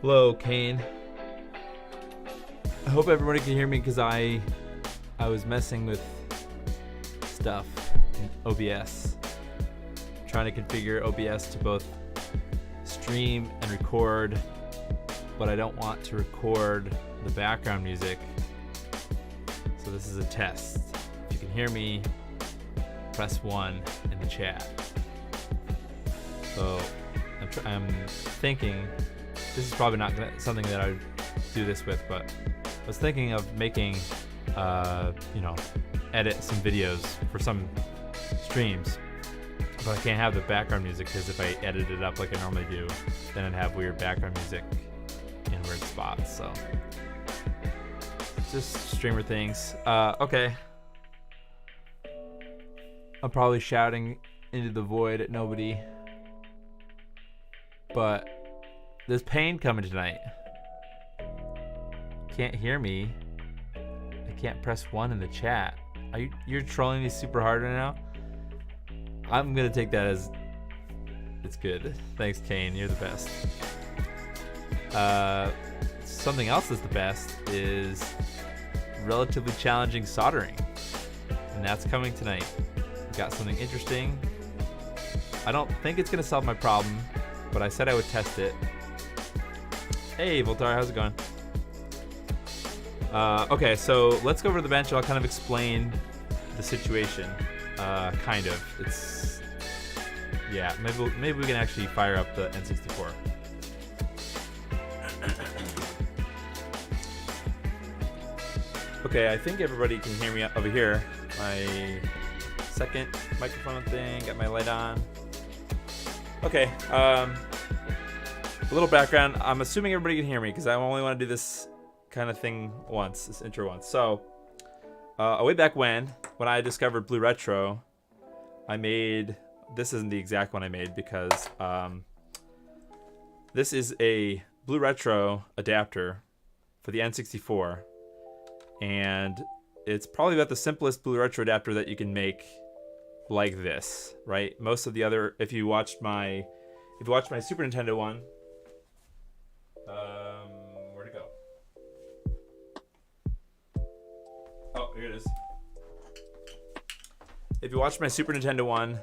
Hello, Kane. I hope everybody can hear me because I was messing with stuff in OBS, trying to configure OBS to both stream and record, but I don't want to record the background music, so this is a test. If you can hear me, press 1 in the chat. So I'm thinking, this is probably not something that I would do this with, but I was thinking of making, edit some videos for some streams, but I can't have the background music because if I edit it up like I normally do, then I'd have weird background music in weird spots. So just streamer things. Okay. I'm probably shouting into the void at nobody, but there's pain coming tonight. Can't hear me. I can't press 1 in the chat. You're trolling me super hard right now? I'm gonna take that as it's good. Thanks, Kane. You're the best. Something else that's the best is relatively challenging soldering, and that's coming tonight. Got something interesting. I don't think it's gonna solve my problem, but I said I would test it. Hey, Voltar, how's it going? Okay, so let's go over to the bench. I'll kind of explain the situation. Kind of. It's, yeah, maybe we can actually fire up the N64. Okay, I think everybody can hear me over here. My second microphone thing, got my light on. Okay, a little background. I'm assuming everybody can hear me because I only want to do this kind of thing once, this intro once. So, way back when I discovered BlueRetro, I made, this isn't the exact one I made because this is a BlueRetro adapter for the N64, and it's probably about the simplest BlueRetro adapter that you can make like this, right? Most of the other, if you watched my Super Nintendo one, where'd it go? Oh, here it is. If you watched my Super Nintendo one,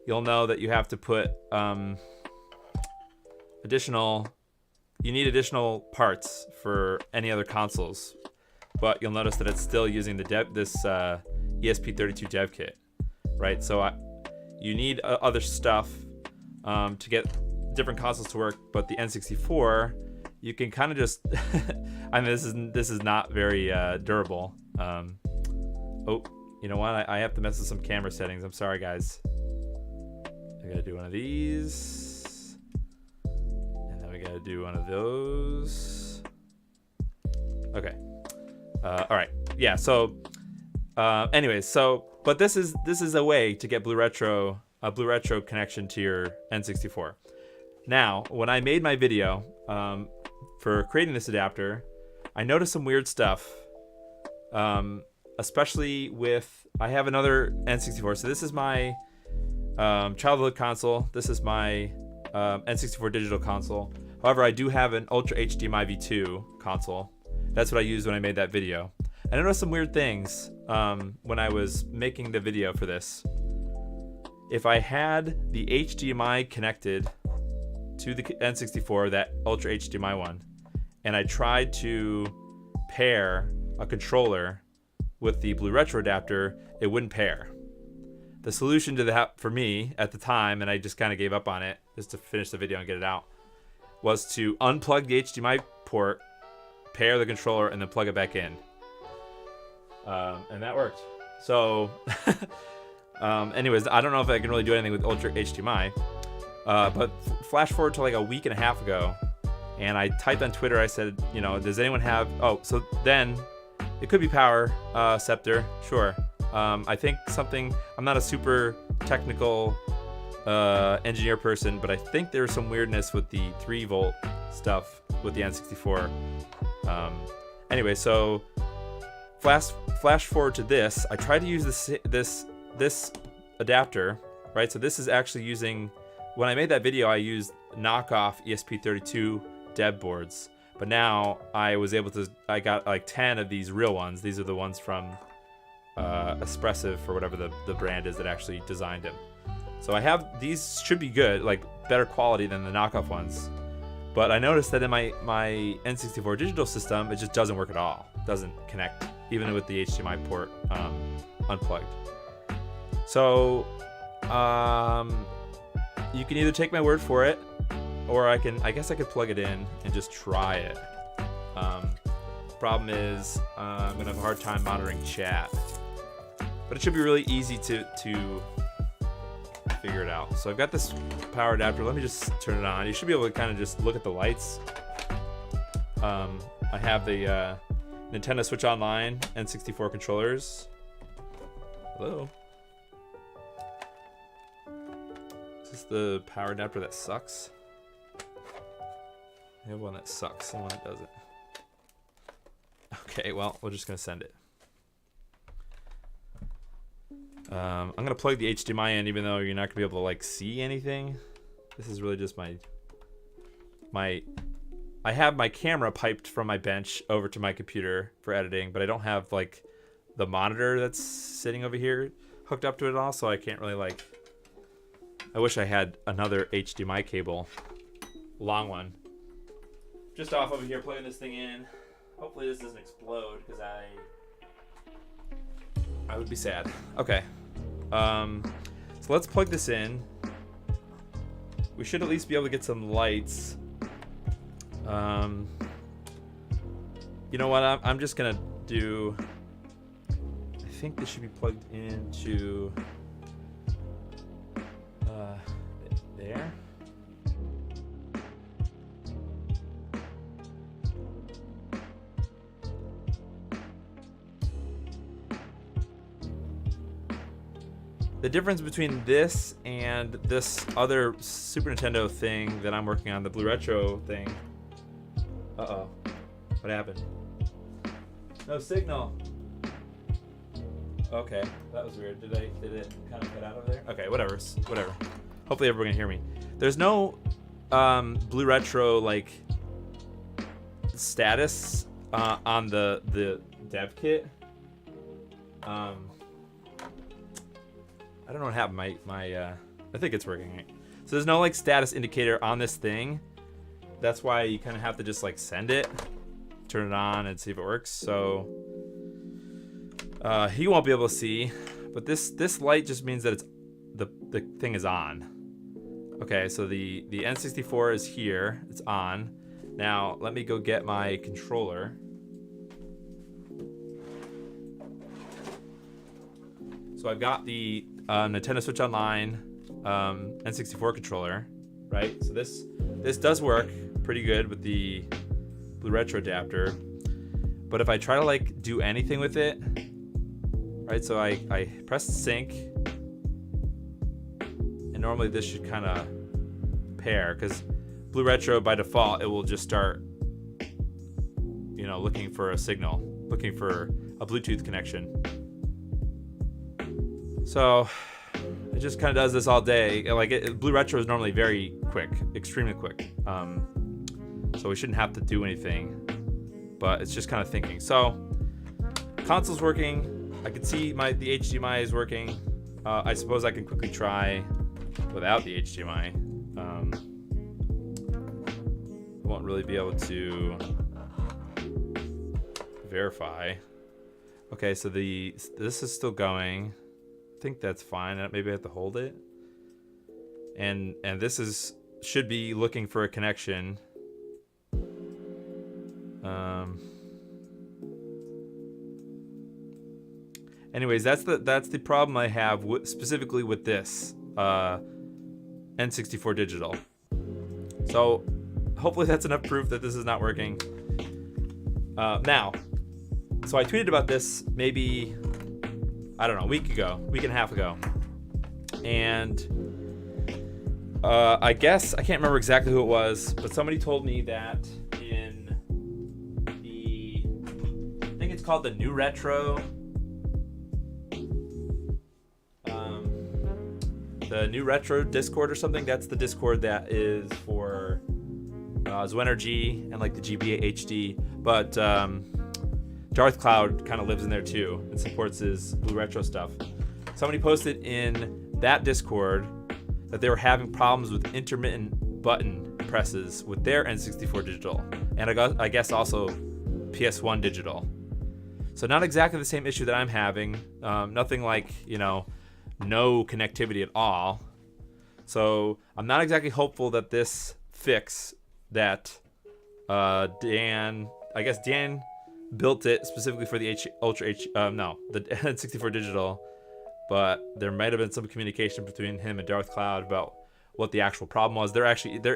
you'll know that you have to put you need additional parts for any other consoles, but you'll notice that it's still using this ESP32 dev kit, right? So you need other stuff to get different consoles to work, but the N64, you can kind of just I mean, this is not very durable. Oh, you know what? I have to mess with some camera settings. I'm sorry, guys. I gotta do one of these, and then we gotta do one of those. Okay. All right. Yeah. So, anyways, but this is a way to get a BlueRetro connection to your N64. Now, when I made my video for creating this adapter, I noticed some weird stuff, especially with, I have another N64. So this is my childhood console. This is my N64 digital console. However, I do have an Ultra HDMI V2 console. That's what I used when I made that video. I noticed some weird things when I was making the video for this. If I had the HDMI connected to the N64, that Ultra HDMI one, and I tried to pair a controller with the BlueRetro adapter, it wouldn't pair. The solution to that for me at the time, and I just kind of gave up on it just to finish the video and get it out, was to unplug the HDMI port, pair the controller, and then plug it back in. And that worked. So, anyways, I don't know if I can really do anything with Ultra HDMI, but flash forward to like a week and a half ago, and I typed on Twitter, I said, does anyone have, so then it could be Power Scepter, sure. I think I'm not a super technical engineer person, but I think there's some weirdness with the 3-volt stuff with the N64. Anyway, so flash forward to this. I tried to use this adapter, right? So this is actually using, when I made that video, I used knockoff ESP32 dev boards, but now I got like 10 of these real ones. These are the ones from Espressive, or whatever the brand is that actually designed them. So I have, these should be good, like better quality than the knockoff ones. But I noticed that in my N64 digital system, it just doesn't work at all. It doesn't connect, even with the HDMI port unplugged. So you can either take my word for it, or I guess I could plug it in and just try it. Problem is, I'm gonna have a hard time monitoring chat, but it should be really easy to figure it out. So I've got this power adapter. Let me just turn it on. You should be able to kind of just look at the lights. I have the Nintendo Switch Online N64 controllers. Hello. Is this the power adapter that sucks? I have one that sucks and one that doesn't. Okay, well, we're just gonna send it. I'm gonna plug the HDMI in, even though you're not gonna be able to like see anything. This is really just I have my camera piped from my bench over to my computer for editing, but I don't have like the monitor that's sitting over here hooked up to it at all, so I can't really like. I wish I had another HDMI cable, long one, just off over here, plugging this thing in. Hopefully this doesn't explode, because I would be sad. Okay. So let's plug this in. We should at least be able to get some lights. You know what? I'm just gonna do. I think this should be plugged into there. The difference between this and this other Super Nintendo thing that I'm working on, the BlueRetro thing. Uh-oh. What happened? No signal. Okay, that was weird. Did it kind of get out of there? Okay, whatever. Hopefully everyone can hear me. There's no BlueRetro like status on the dev kit. I don't know what happened. I think it's working. Right? So there's no like status indicator on this thing. That's why you kind of have to just like send it, turn it on, and see if it works. So he won't be able to see, but this light just means that it's the thing is on. Okay, so the N64 is here. It's on. Now let me go get my controller. So I've got the Nintendo Switch Online N64 controller, right? So this does work pretty good with the BlueRetro adapter. But if I try to like do anything with it, right? So I press sync, and normally this should kind of pair, because BlueRetro by default it will just start, you know, looking for a signal, looking for a Bluetooth connection. So it just kind of does this all day. Like BlueRetro is normally very quick, extremely quick. So we shouldn't have to do anything, but it's just kind of thinking. So console's working. I can see the HDMI is working. I suppose I can quickly try without the HDMI. I won't really be able to verify. Okay, so this is still going. I think that's fine. Maybe I have to hold it. And this should be looking for a connection. Anyways, that's the problem I have specifically with this N64 Digital. So hopefully that's enough proof that this is not working. Now, so I tweeted about this maybe, I don't know, a week and a half ago. And I guess, I can't remember exactly who it was, but somebody told me that in I think it's called the New Retro. the new retro Discord or something. That's the Discord that is for Zwenergy and like the GBA HD. But Darth Cloud kind of lives in there too and supports his BlueRetro stuff. Somebody posted in that Discord that they were having problems with intermittent button presses with their N64 Digital, and I guess also PS1 Digital. So not exactly the same issue that I'm having. Nothing like, no connectivity at all. So I'm not exactly hopeful that this fix that Dan built it specifically for the the N64 Digital, but there might have been some communication between him and Darth Cloud about what the actual problem was. There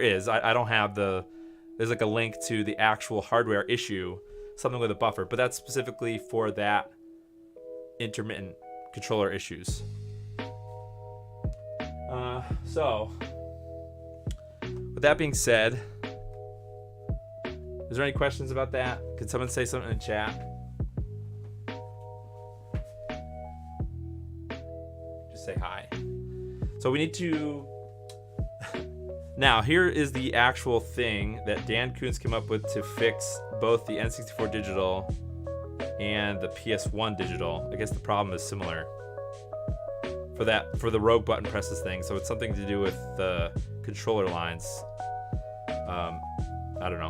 is. I don't have there's like a link to the actual hardware issue, something with a buffer, but that's specifically for that intermittent controller issues. So with that being said, is there any questions about that? Can someone say something in chat? Just say hi. So we need to... Now, here is the actual thing that Dan Kuntz came up with to fix both the N64 Digital and the PS1 Digital. I guess the problem is similar for the rogue button presses thing. So it's something to do with the controller lines. I don't know.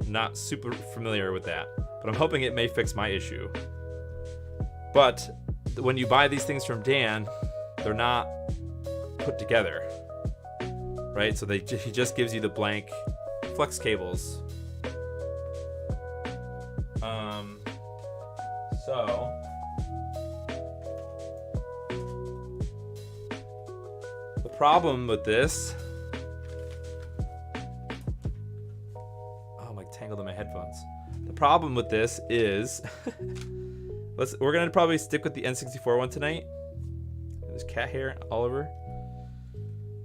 Not super familiar with that, but I'm hoping it may fix my issue. But when you buy these things from Dan, they're not put together, right? So he just gives you the blank flex cables. So the problem with this, I'm like tangled in my headphones. The problem with this is we're gonna probably stick with the N64 one tonight. There's cat hair all over.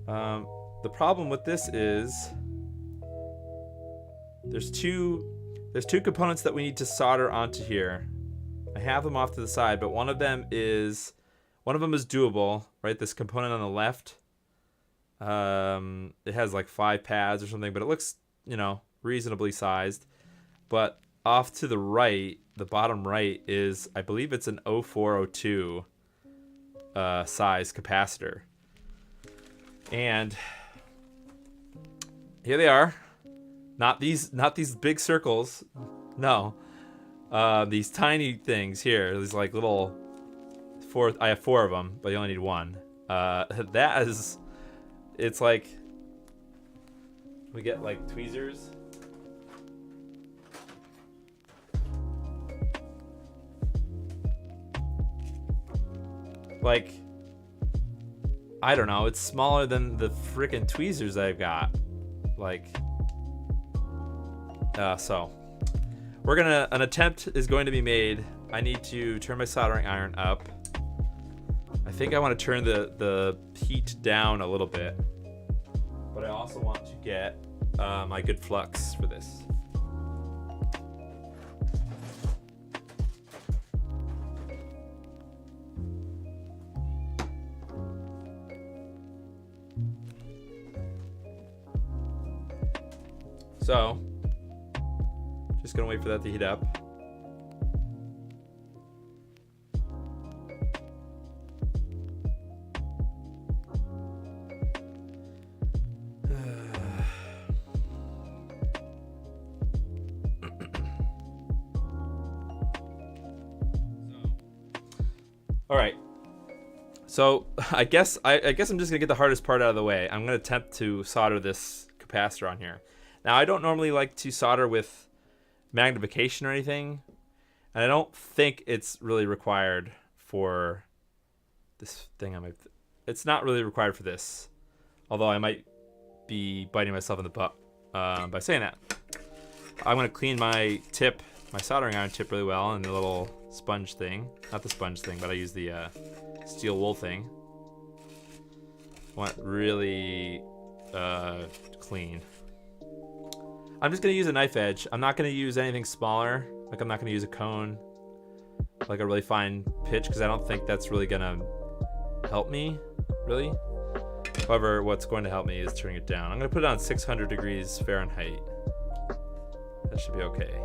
The problem with this is there's two components that we need to solder onto here. I have them off to the side, but one of them is doable, right? This component on the left, it has like 5 pads or something, but it looks, reasonably sized. But off to the right, the bottom right is, I believe it's an 0402 size capacitor. And here they are. Not these big circles. No. These tiny things here. These like little I have 4 of them, but you only need 1. It's like we get like tweezers. Like, I don't know, it's smaller than the freaking tweezers I've got. Like, so an attempt is going to be made. I need to turn my soldering iron up. I think I want to turn the heat down a little bit, but I also want to get my good flux for this. So, just gonna wait for that to heat up. All right. So I guess I'm just gonna get the hardest part out of the way. I'm gonna attempt to solder this capacitor on here. Now, I don't normally like to solder with magnification or anything, and I don't think it's really required for this thing. It's not really required for this, although I might be biting myself in the butt by saying that. I'm going to clean my soldering iron tip really well in the little sponge thing. Not the sponge thing, but I use the steel wool thing. I want it really clean. I'm just going to use a knife edge. I'm not going to use anything smaller. Like, I'm not going to use a cone, like a really fine pitch, because I don't think that's really going to help me, really. However, what's going to help me is turning it down. I'm going to put it on 600 degrees Fahrenheit. That should be okay.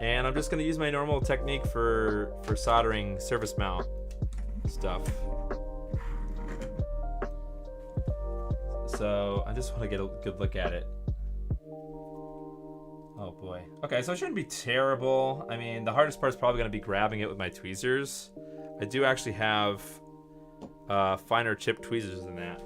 And I'm just going to use my normal technique for soldering surface mount stuff. So I just want to get a good look at it. Oh boy. Okay, so it shouldn't be terrible. I mean, the hardest part is probably going to be grabbing it with my tweezers. I do actually have finer chip tweezers than that.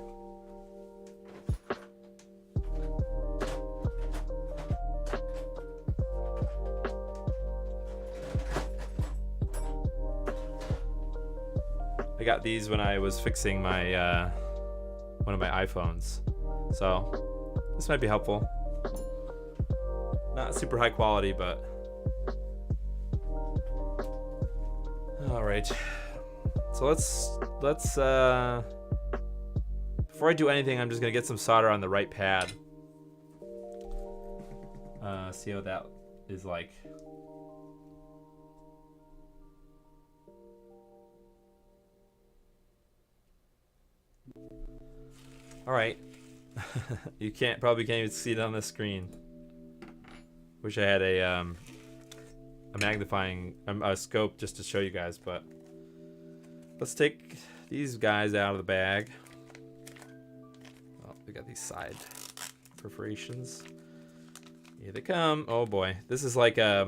I got these when I was fixing my one of my iPhones, so this might be helpful. Not super high quality, but all right. So let's before I do anything, I'm just gonna get some solder on the right pad. See how that is like. All right. You probably can't even see it on the screen. Wish I had a magnifying scope just to show you guys, but let's take these guys out of the bag. Oh, we got these side perforations. Here they come. Oh boy, this is like if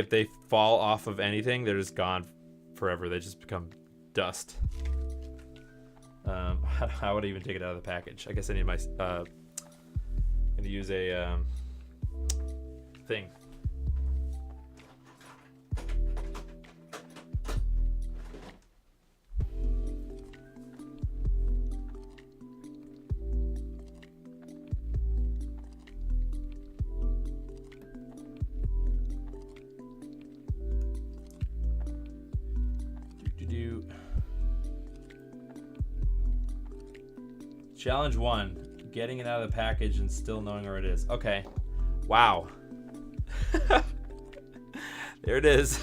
they fall off of anything, they're just gone forever. They just become dust. How would I even take it out of the package? I guess I need my gonna use a thing. Challenge 1, getting it out of the package and still knowing where it is. Okay. Wow. There it is.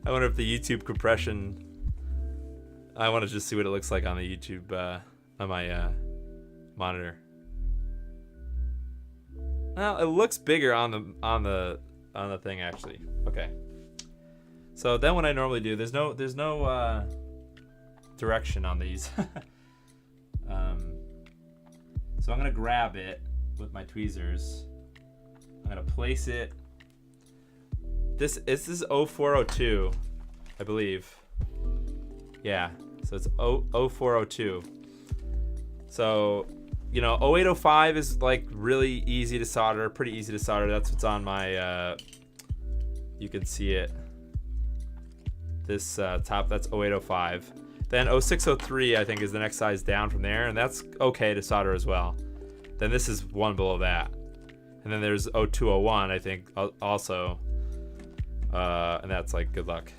I wonder if the YouTube compression, I want to just see what it looks like on the YouTube, on my monitor. Well, it looks bigger on the thing actually. Okay. So then what I normally do, there's no direction on these. So I'm gonna grab it with my tweezers. I'm gonna place it. This is 0402, I believe. Yeah, so it's 0402. So, you know, 0805 is like really easy to solder, pretty easy to solder. That's what's on my, you can see it. This top, that's 0805. Then 0603 I think is the next size down from there, and that's okay to solder as well. Then this is one below that. And then there's 0201 I think also. And that's like good luck.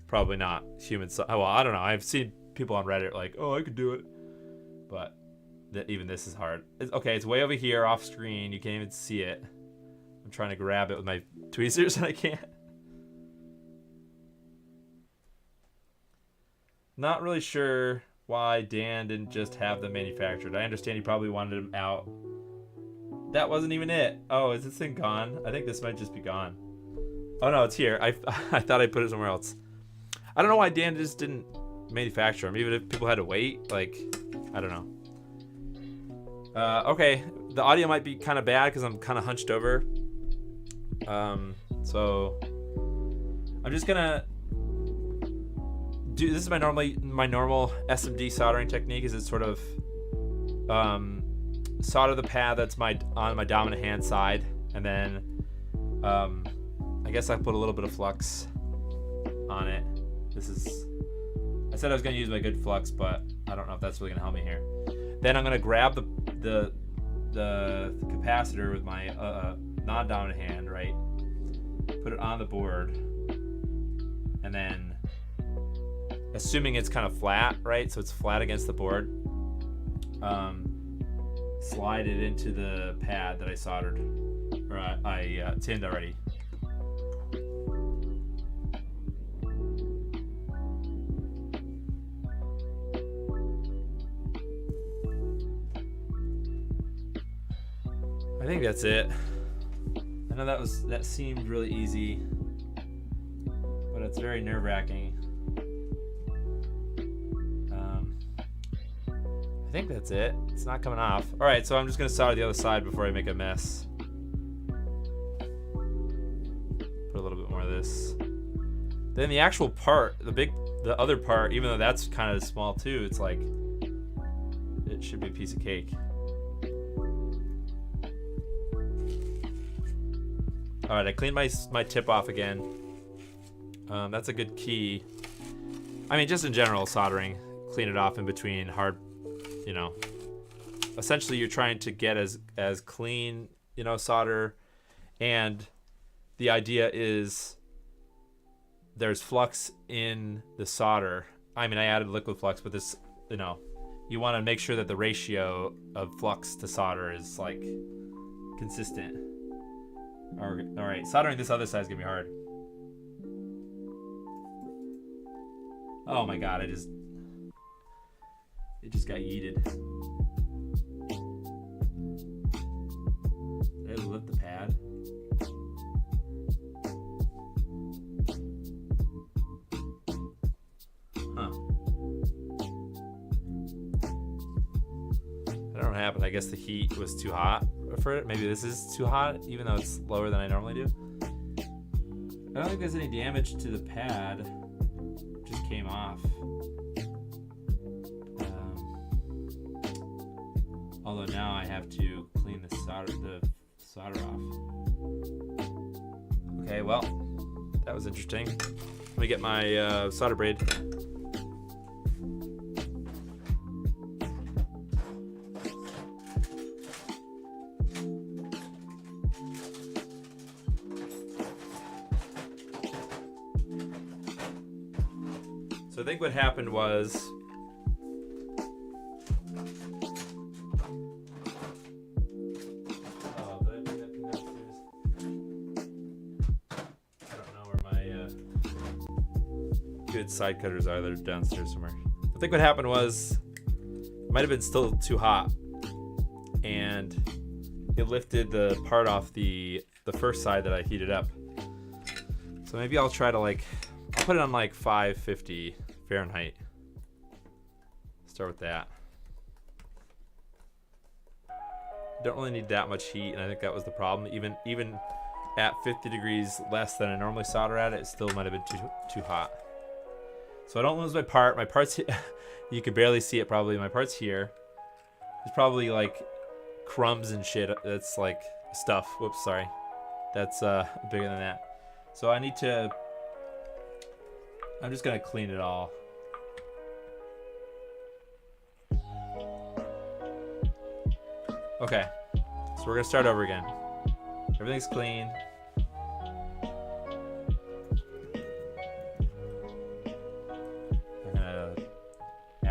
Probably not human well, I don't know. I've seen people on Reddit like, oh, I could do it. But even this is hard. Okay, it's way over here off screen. You can't even see it. I'm trying to grab it with my tweezers and I can't. Not really sure why Dan didn't just have them manufactured. I understand he probably wanted them out. That wasn't even it. Oh, is this thing gone? I think this might just be gone. Oh no, it's here. I thought I put it somewhere else. I don't know why Dan just didn't manufacture them, even if people had to wait. Like, I don't know. Okay, the audio might be kind of bad because I'm kind of hunched over. So I'm just gonna this is my normal SMD soldering technique. Is it sort of solder the pad that's on my dominant hand side, and then I guess I put a little bit of flux on it. I said I was gonna use my good flux, but I don't know if that's really gonna help me here. Then I'm gonna grab the capacitor with my non-dominant hand, right? Put it on the board, and then assuming it's kind of flat, right? So it's flat against the board. Slide it into the pad that I soldered, or I tinned already. I think that's it. I know that seemed really easy, but it's very nerve-wracking. I think that's it. It's not coming off. All right, so I'm just gonna solder the other side before I make a mess. Put a little bit more of this. Then the actual part, the other part, even though that's kind of small too, it's like, it should be a piece of cake. All right, I cleaned my tip off again. That's a good key. I mean, just in general, soldering, clean it off in between hard, you know. Essentially, you're trying to get as clean, you know, solder, and the idea is there's flux in the solder. I mean, I added liquid flux, but this, you know, you want to make sure that the ratio of flux to solder is like consistent. All right, soldering this other side is gonna be hard. Oh my god, it just got yeeted. Did I lift the pad? Huh. I don't know what happened. I guess the heat was too hot for it. Maybe this is too hot, even though it's lower than I normally do. I don't think there's any damage to the pad. It just came off. Although now I have to clean the solder off. Okay, well, that was interesting. Let me get my solder braid. So I think what happened was, side cutters are. They're downstairs somewhere. I think what happened was it might have been still too hot, and it lifted the part off the first side that I heated up. So maybe I'll try to I'll put it on like 550 Fahrenheit. Start with that. Don't really need that much heat, and I think that was the problem. Even at 50 degrees less than I normally solder at, it still might have been too hot. So I don't lose my part. My part's you can barely see it probably. My part's here. There's probably like crumbs and shit. That's like stuff. Whoops, sorry. That's bigger than that. So I'm just gonna clean it all. Okay, so we're gonna start over again. Everything's clean.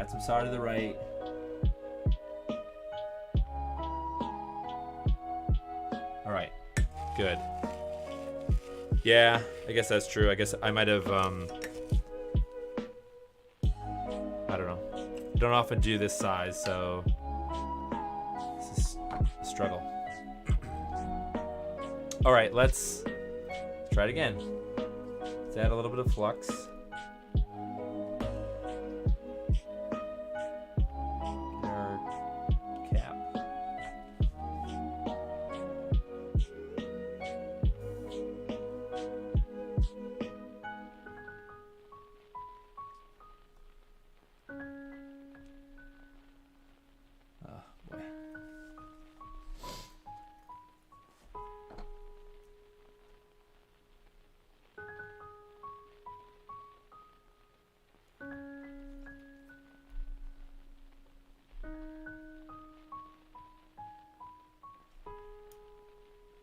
Some solder to the right. All right, good. Yeah, I guess that's true. I guess I might have, I don't know. I don't often do this size, so this is a struggle. All right, let's try it again. Let's add a little bit of flux.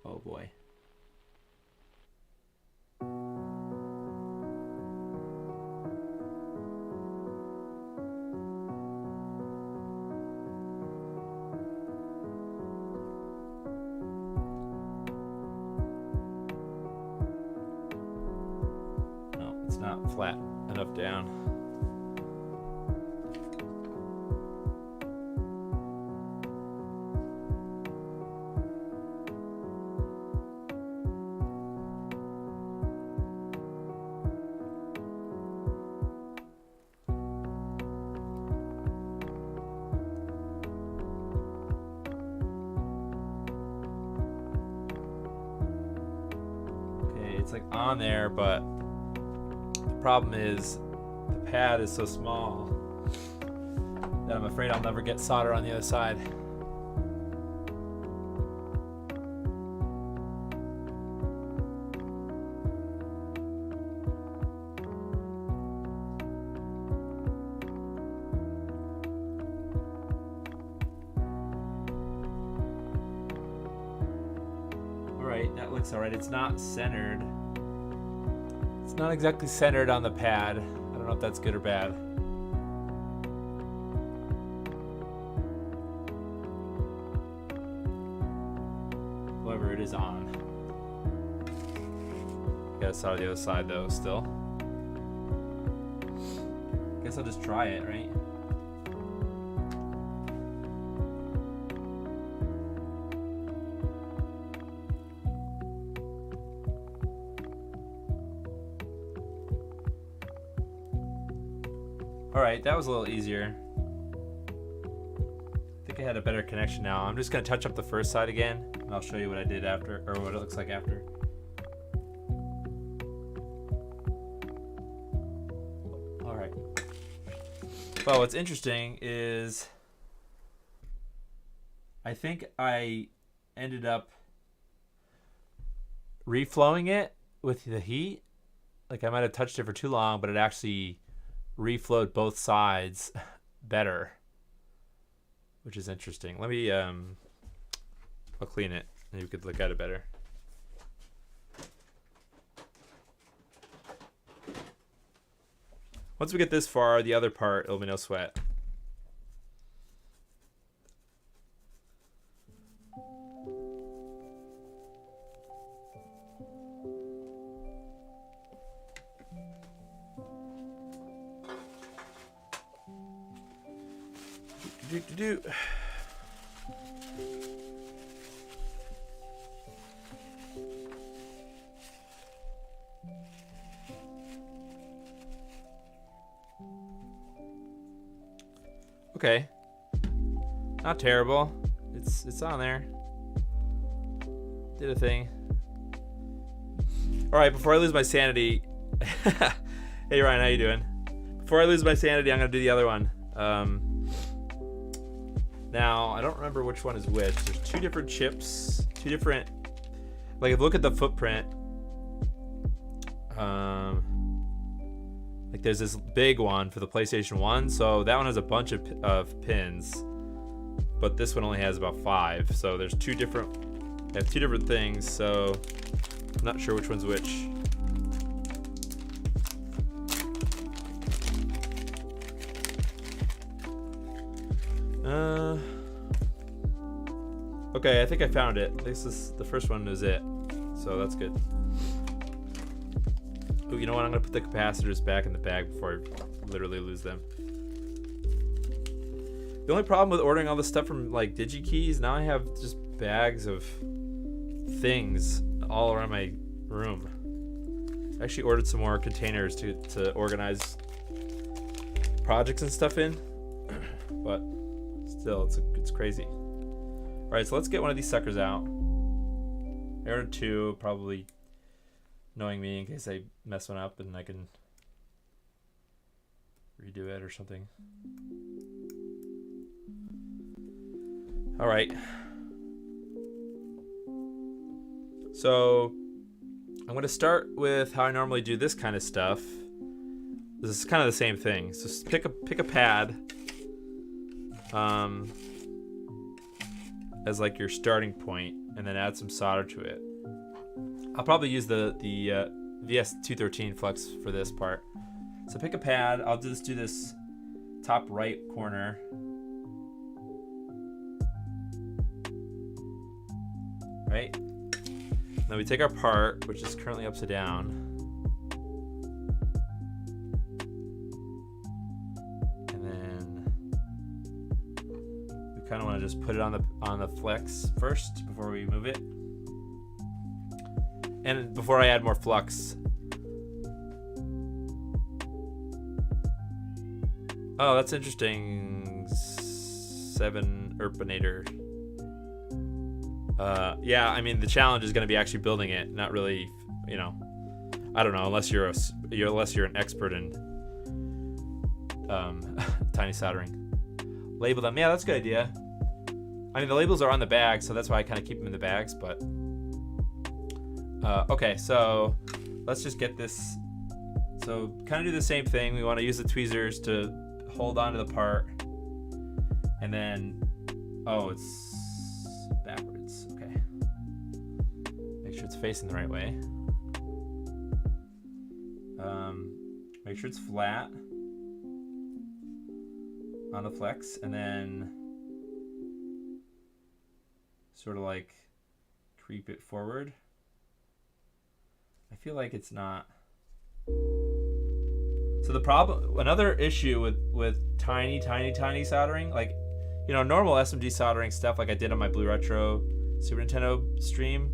Oh boy. No, it's not flat enough down. it's like on there, but the problem is the pad is so small that I'm afraid I'll never get solder on the other side. That looks alright. It's not centered. It's not exactly centered on the pad. I don't know if that's good or bad. However, it is on. Gotta solder the other side though, still. Guess I'll just try it, right? Alright, that was a little easier. I think I had a better connection now. I'm just going to touch up the first side again, and I'll show you what I did after, or what it looks like after. Alright. Well, what's interesting is I think I ended up reflowing it with the heat. Like I might have touched it for too long, but it actually reflowed both sides better, which is interesting. Let me I'll clean it and you could look at it better. Once we get this far, the other part, it'll be no sweat. Okay, not terrible. It's on there. Did a thing. All right, before I lose my sanity, hey Ryan, how you doing? Before I lose my sanity, I'm gonna do the other one. Now I don't remember which one is which. There's two different chips, two different. Like if you look at the footprint, like there's this big one for the PlayStation 1, so that one has a bunch of pins, but this one only has about 5. So there's two different. They have two different things, so I'm not sure which one's which. Okay, I think I found it. This is the first one is it, so that's good. Ooh, you know what? I'm gonna put the capacitors back in the bag before I literally lose them. The only problem with ordering all this stuff from like DigiKeys, now I have just bags of things all around my room. I actually ordered some more containers to organize projects and stuff in, but still, it's crazy. All right, so let's get one of these suckers out. I ordered 2, probably knowing me in case I mess one up and I can redo it or something. All right. So I'm going to start with how I normally do this kind of stuff. This is kind of the same thing. So pick a pad as like your starting point, and then add some solder to it. I'll probably use the VS213 Flex for this part. So pick a pad. I'll just do this top right corner. Right? Then we take our part, which is currently upside down. And then we kind of want to just put it on the flex first before we move it. And before I add more flux. Oh, that's interesting. 7 Urpanator. Yeah, I mean, the challenge is going to be actually building it, not really, you know. I don't know, unless you're an expert in tiny soldering. Label them. Yeah, that's a good idea. I mean, the labels are on the bag, so that's why I kind of keep them in the bags. But okay, so let's just get this. So kind of do the same thing. We want to use the tweezers to hold onto the part, and then it's backwards. Okay, make sure it's facing the right way. Make sure it's flat on the flex, and then sort of like creep it forward. I feel like it's not. So the problem, another issue with tiny soldering, like, you know, normal SMD soldering stuff like I did on my BlueRetro Super Nintendo stream,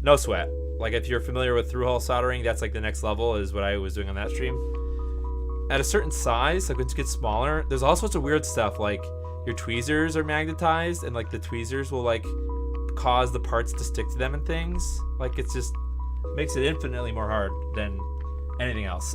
no sweat. Like, if you're familiar with through-hole soldering, that's like the next level, is what I was doing on that stream. At a certain size, like when it gets smaller, there's all sorts of weird stuff, like your tweezers are magnetized, and like the tweezers will like cause the parts to stick to them and things. Like, it's just makes it infinitely more hard than anything else.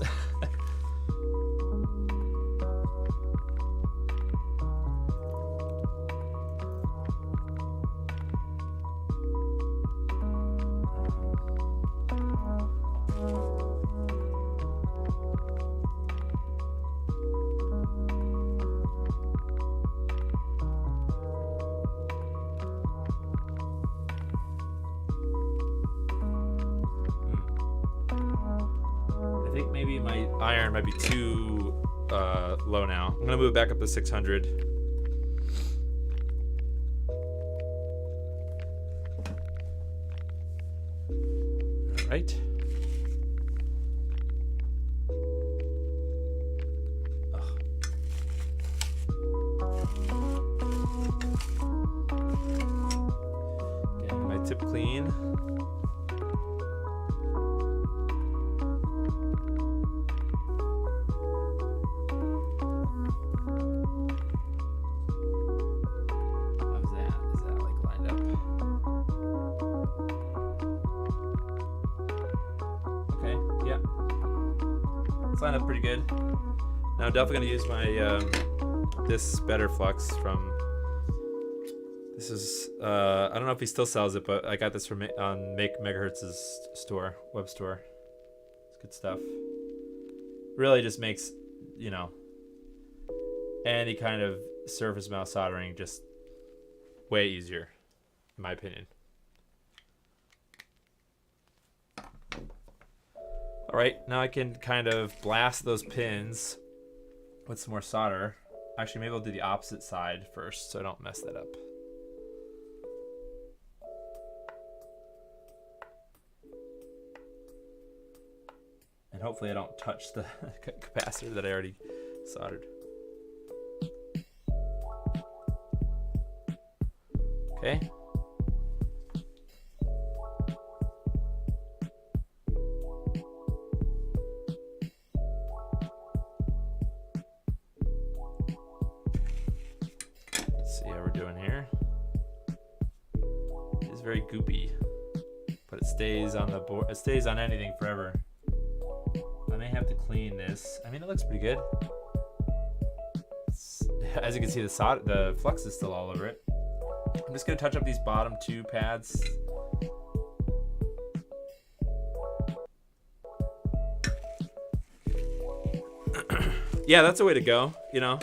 Maybe my iron might be too low now. I'm gonna move it back up to 600. All right. Getting my tip clean. Line up pretty good. Now I'm definitely gonna use my this better flux from. This is I don't know if he still sells it, but I got this from on Make Megahertz's store, web store. It's good stuff. Really just makes, you know, any kind of surface mount soldering just way easier, in my opinion. All right, now I can kind of blast those pins with some more solder. Actually, maybe I'll do the opposite side first so I don't mess that up. And hopefully I don't touch the capacitor that I already soldered. Okay. Very goopy, but it stays on the board. It stays on anything forever. I may have to clean this. I mean, it looks pretty good. As you can see, the flux is still all over it. I'm just gonna touch up these bottom two pads. Yeah, that's a way to go. You know,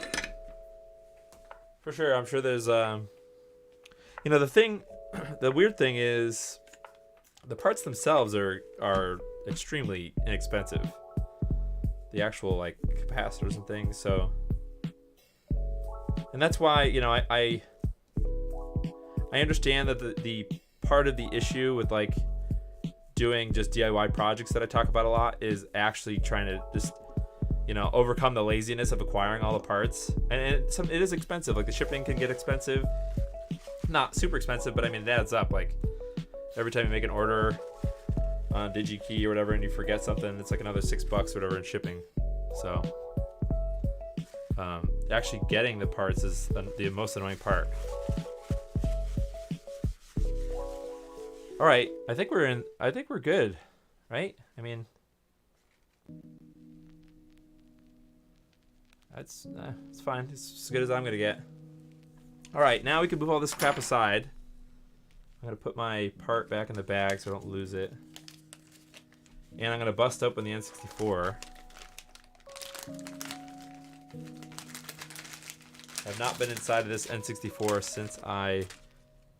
for sure. I'm sure there's you know, the weird thing is the parts themselves are extremely inexpensive. The actual like capacitors and things. So, and that's why, you know, I understand that the part of the issue with like doing just DIY projects that I talk about a lot is actually trying to just, you know, overcome the laziness of acquiring all the parts. And it is expensive. Like the shipping can get expensive. Not super expensive, but I mean, it adds up. Like every time you make an order on DigiKey or whatever and you forget something, it's like another $6 or whatever in shipping. So actually getting the parts is the most annoying part. All right, I think we're good, right? I mean, it's fine. It's as good as I'm gonna get. All right, now we can move all this crap aside. I'm gonna put my part back in the bag so I don't lose it, and I'm gonna bust open the N64. I've not been inside of this N64 since I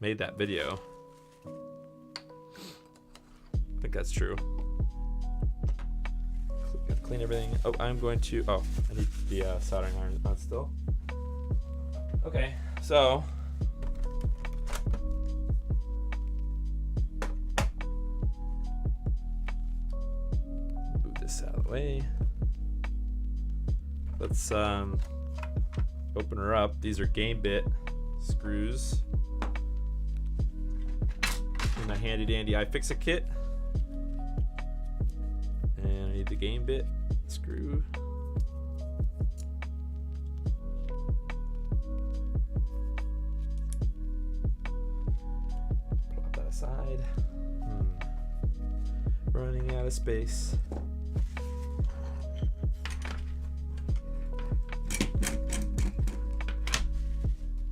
made that video. I think that's true. Gotta clean everything. Oh, I'm going to. Oh, I need the soldering iron on still. Okay, so. Move this out of the way. Let's open her up. These are game bit screws. In my handy dandy iFixit kit. And I need the game bit screw. Plop that aside. Running out of space.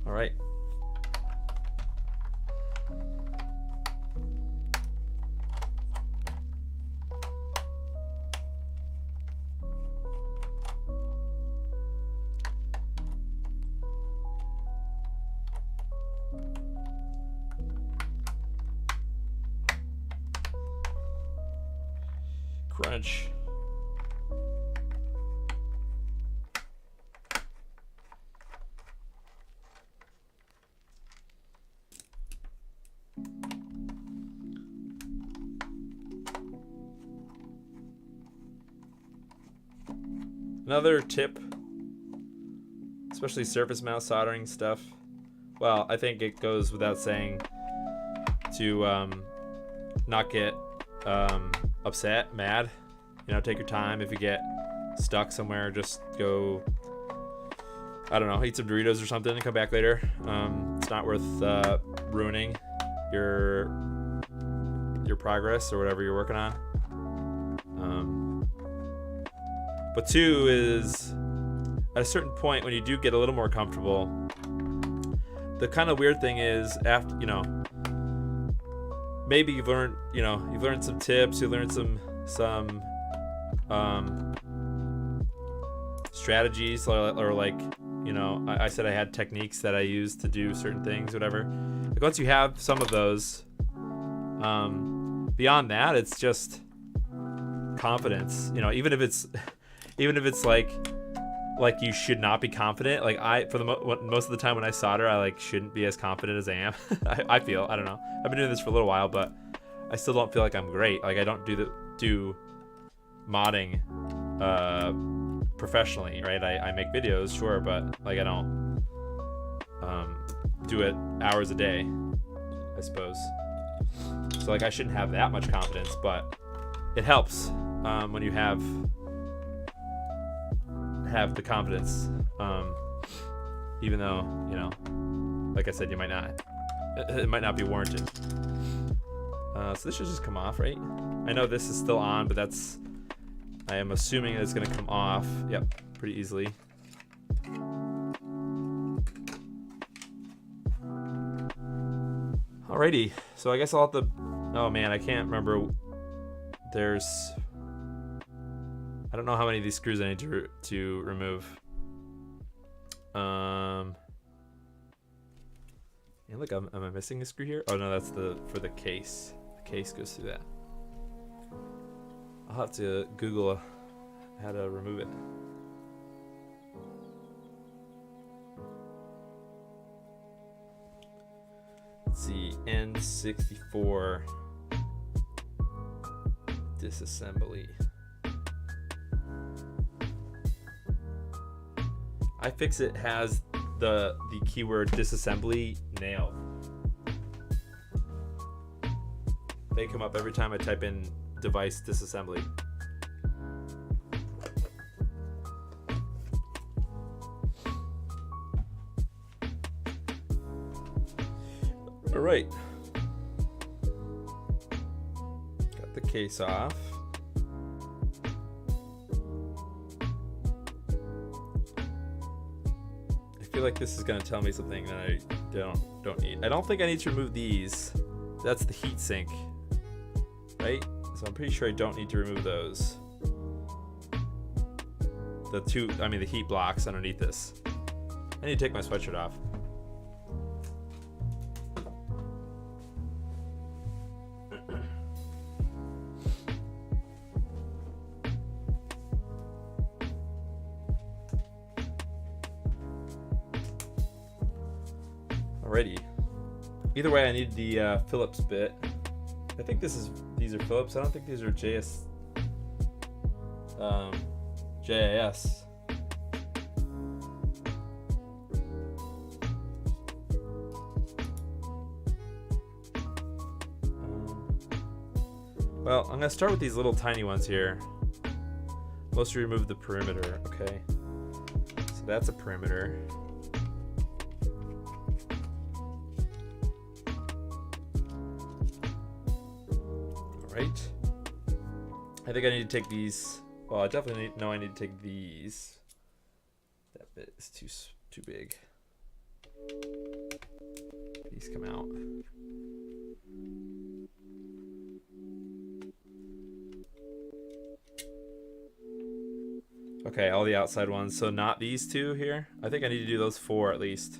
All right. Crunch. Another tip, especially surface mount soldering stuff. Well, I think it goes without saying to not get upset, mad. You know, take your time. If you get stuck somewhere, just go, I don't know, eat some Doritos or something and come back later. It's not worth ruining your progress or whatever you're working on. But two is, at a certain point when you do get a little more comfortable, the kind of weird thing is, after, you know, maybe you've learned some tips, you learned some strategies, or like, you know, I said I had techniques that I use to do certain things, whatever. Like once you have some of those, beyond that, it's just confidence. You know, even if it's like you should not be confident. Like most of the time when I solder, I like shouldn't be as confident as I am. I feel, I don't know. I've been doing this for a little while, but I still don't feel like I'm great. Like I don't do modding professionally, right? I make videos, sure, but like I don't do it hours a day, I suppose. So like I shouldn't have that much confidence, but it helps when you have the confidence, even though, you know, like I said, it might not be warranted. So this should just come off, right? I know this is still on, but I am assuming it's gonna come off. Yep, pretty easily. Alrighty, so I guess I'll have to, oh man, I can't remember. I don't know how many of these screws I need to remove. And look, am I missing a screw here? Oh no, that's for the case. The case goes through that. I'll have to Google how to remove it. Let's see, N64 disassembly. iFixit has the keyword disassembly nailed. They come up every time I type in device disassembly. All right. Got the case off. like this is gonna tell me something that I don't need. I don't think I need to remove these. That's the heat sink, right? So I'm pretty sure I don't need to remove those. The heat blocks underneath this. I need to take my sweatshirt off. Alrighty. Either way, I need the Phillips bit. I think these are Phillips. I don't think these are JIS. Well, I'm gonna start with these little tiny ones here. Mostly remove the perimeter. Okay. So that's a perimeter. Right. I think I need to take these. Well, I definitely know I need to take these. That bit is too big. These come out. Okay, all the outside ones. So not these two here. I think I need to do those 4 at least.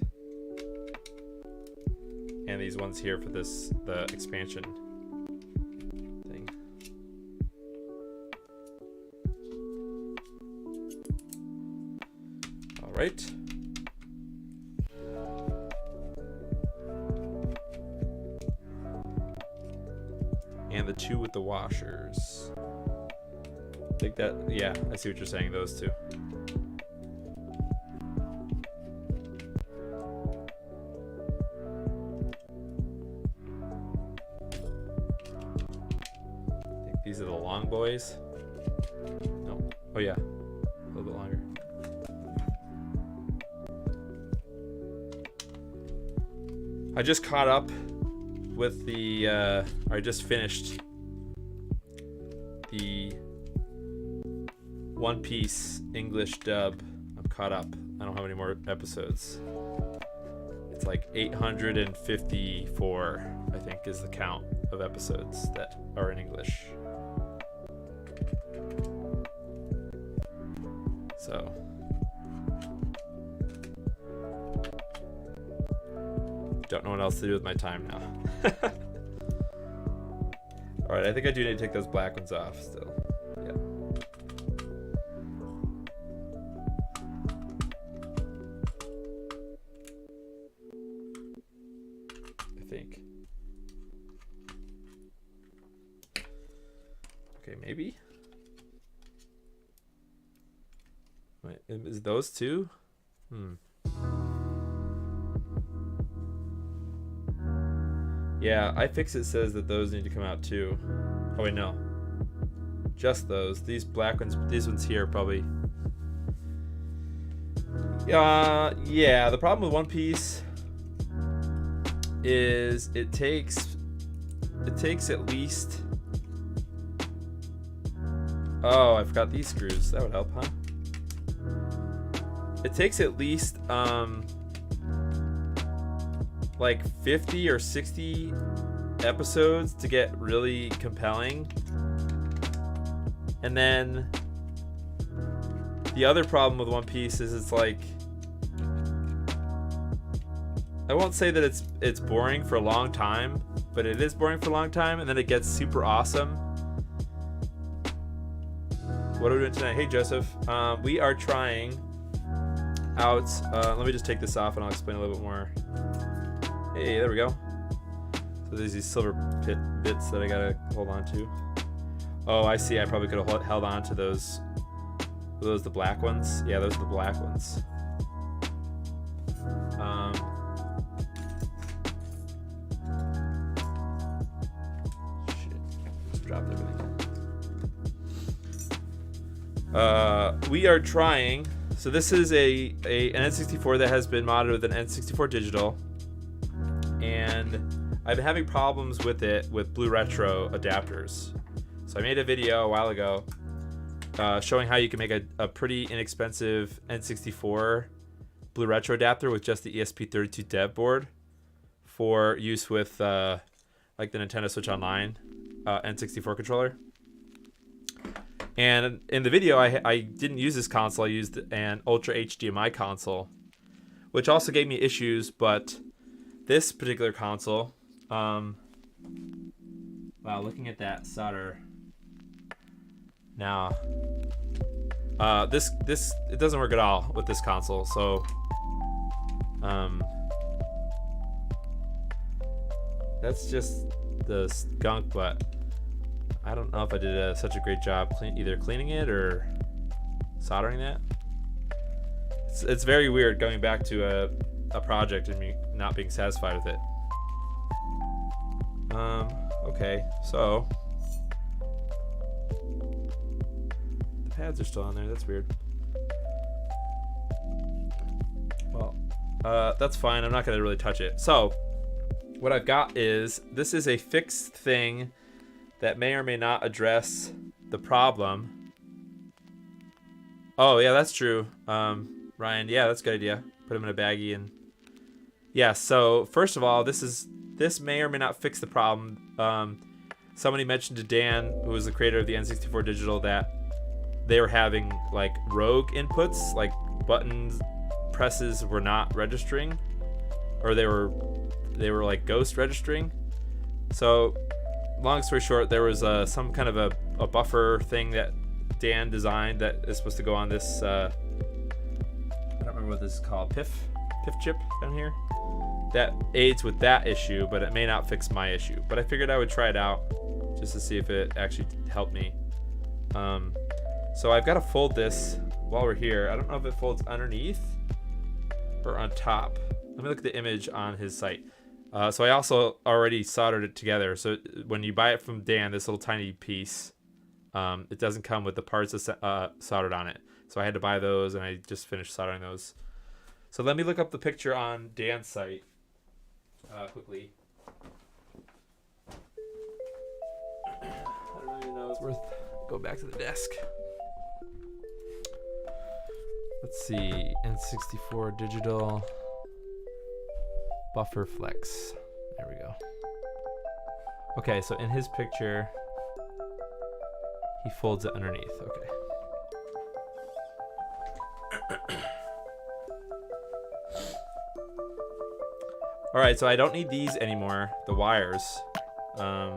And these ones here for the expansion. Right. And the 2 with the washers. I think that, yeah, I see what you're saying, those 2. I think these are the long boys. No. Oh yeah, a little bit longer. I just caught up with I just finished the One Piece English dub. I'm caught up. I don't have any more episodes. It's like 854, I think, is the count of episodes that are in English. So. Don't know what else to do with my time now. Alright, I think I do need to take those black ones off still. Yeah. I think. Okay, maybe. Wait, is those 2? Yeah, iFixit says that those need to come out too. Oh wait, no. Just those. These black ones, these ones here probably. Yeah, the problem with One Piece is it takes at least. Oh, I forgot these screws. That would help, huh? It takes at least like 50 or 60 episodes to get really compelling. And then the other problem with One Piece is it's like, I won't say that it's boring for a long time, but it is boring for a long time, and then it gets super awesome. What are we doing tonight? Hey Joseph, we are trying out, let me just take this off and I'll explain a little bit more. Hey, there we go. So there's these silver bits that I gotta hold on to. Oh, I see. I probably could have held on to those. Were those the black ones? Yeah, those are the black ones. Shit. Just dropped everything. We are trying. So this is an N64 that has been modded with an N64 Digital. And I've been having problems with it with BlueRetro adapters. So I made a video a while ago showing how you can make a pretty inexpensive N64 BlueRetro adapter with just the ESP32 dev board for use with like the Nintendo Switch Online N64 controller. And in the video, I didn't use this console. I used an Ultra HDMI console, which also gave me issues. But this particular console, wow, looking at that solder now, this it doesn't work at all with this console. So, that's just the skunk, but I don't know if I did such a great job either cleaning it or soldering that. It's very weird going back to a project and me not being satisfied with it. Okay, so the pads are still on there. That's weird. Well, that's fine. I'm not gonna really touch it. So what I've got is, this is a fixed thing that may or may not address the problem. Oh yeah, that's true. Ryan, yeah, that's a good idea. Put them in a baggie and yeah. So first of all, this may or may not fix the problem. Somebody mentioned to Dan, who was the creator of the N64 Digital, that they were having like rogue inputs, like buttons presses were not registering, or they were like ghost registering. So long story short, there was some kind of a buffer thing that Dan designed that is supposed to go on this, I don't remember what this is called, PIF chip down here, that aids with that issue, but it may not fix my issue. But I figured I would try it out just to see if it actually helped me. So I've got to fold this while we're here. I don't know if it folds underneath or on top. Let me look at the image on his site. So I also already soldered it together. So when you buy it from Dan, this little tiny piece, it doesn't come with the parts soldered on it. So I had to buy those, and I just finished soldering those. So let me look up the picture on Dan's site quickly. I don't even know if it's worth go back to the desk. Let's see, N64 Digital. Buffer flex. There we go. Okay, so in his picture, he folds it underneath. Okay. All right, so I don't need these anymore, the wires. I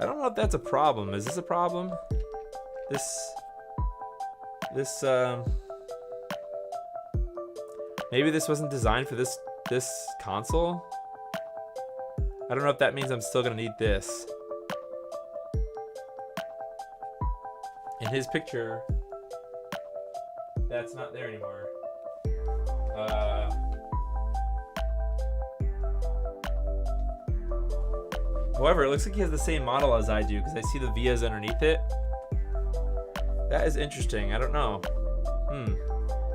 don't know if that's a problem. Is this a problem? Maybe this wasn't designed for this console. I don't know if that means I'm still gonna need this. In his picture, that's not there anymore. However, it looks like he has the same model as I do, because I see the vias underneath it. That is interesting. I don't know.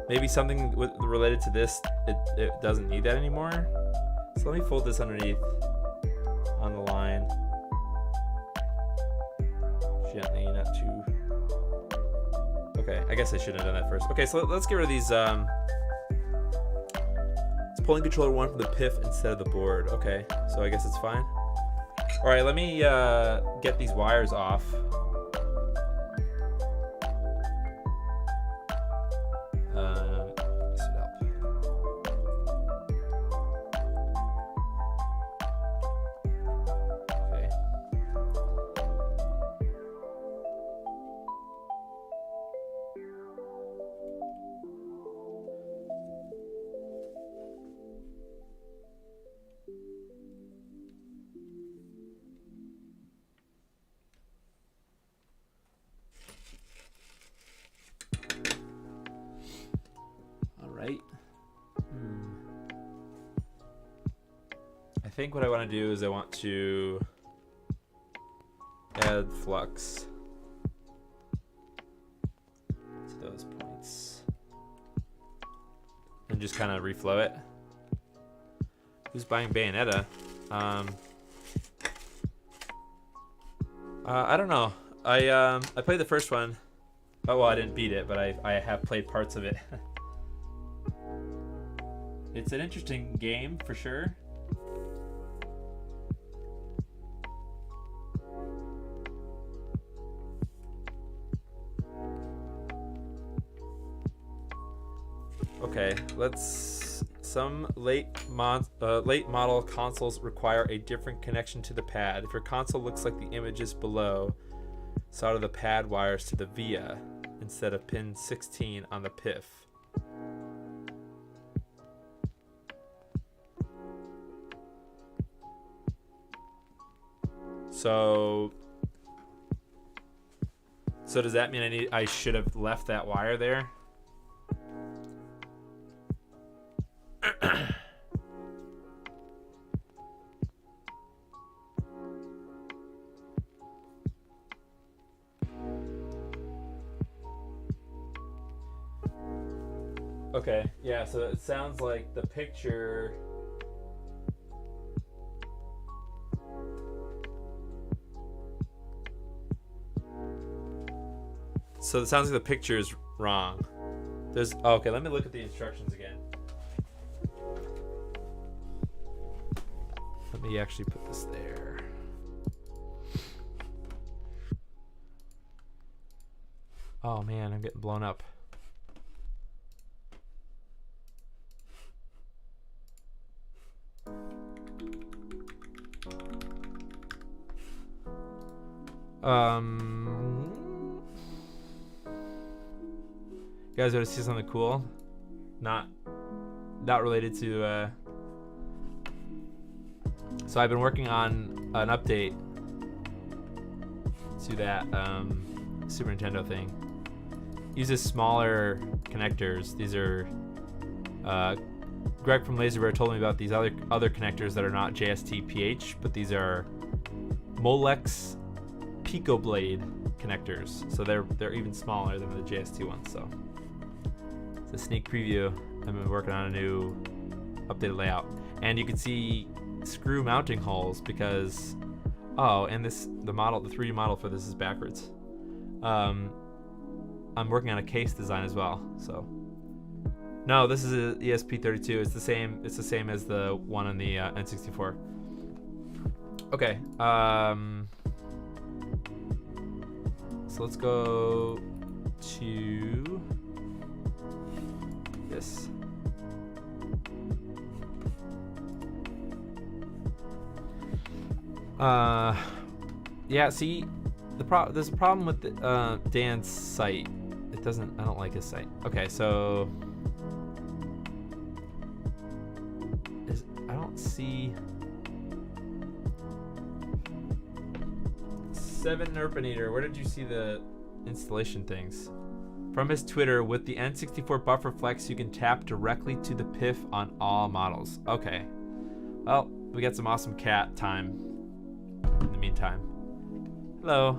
Maybe something related to this, it doesn't need that anymore. So let me fold this underneath on the line. Gently, not too... Okay, I guess I should have done that first. Okay, so let's get rid of these. It's pulling controller 1 from the PIF instead of the board. Okay, so I guess it's fine. All right, let me get these wires off. This would help. Okay. I think what I want to do is I want to add flux to those points and just kind of reflow it. Who's buying Bayonetta? I don't know. I played the first one. Oh well, I didn't beat it, but I have played parts of it. It's an interesting game for sure. Okay, some late model consoles require a different connection to the pad. If your console looks like the images below, solder the pad wires to the via instead of pin 16 on the PIF. So does that mean I should have left that wire there? Okay, yeah, so it sounds like the picture is wrong. Okay, let me look at the instructions again. Let me actually put this there. Oh man, I'm getting blown up. You guys want to see something cool? Not related to. So I've been working on an update to that Super Nintendo thing. Uses smaller connectors. These are Greg from LaserBear told me about these other connectors that are not JST-PH, but these are Molex PicoBlade connectors. So they're even smaller than the JST ones. So it's a sneak preview. I've been working on a new updated layout, and you can see screw mounting holes because and the 3D model for this is backwards. I'm working on a case design as well. So no, this is a ESP32. It's the same as the one on the N64. Okay. So let's go to this. Yeah, see, there's a problem with Dan's site. I don't like his site. Okay, so I don't see 7nerpinator. Where did you see the installation things? From his Twitter, with the N64 buffer flex, you can tap directly to the PIF on all models. Okay. Well, we got some awesome cat time in the meantime. Hello.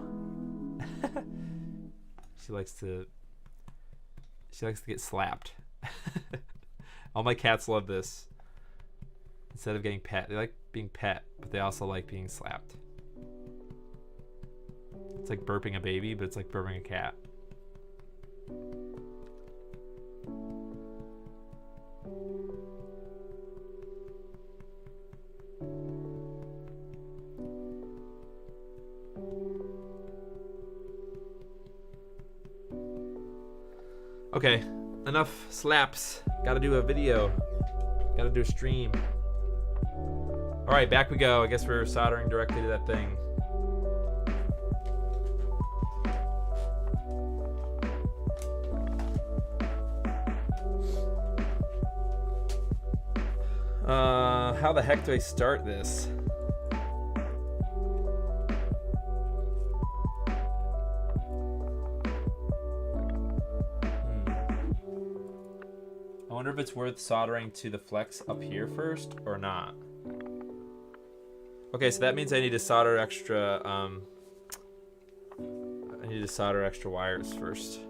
She likes to get slapped. All my cats love this. Instead of getting pet, they like being pet, but they also like being slapped. It's like burping a baby, but it's like burping a cat. Okay, enough slaps. Gotta do a video. Gotta do a stream. Alright, back we go. I guess we're soldering directly to that thing. How the heck do I start this? I wonder if it's worth soldering to the flex up here first or not. Okay, so that means I need to solder extra wires first.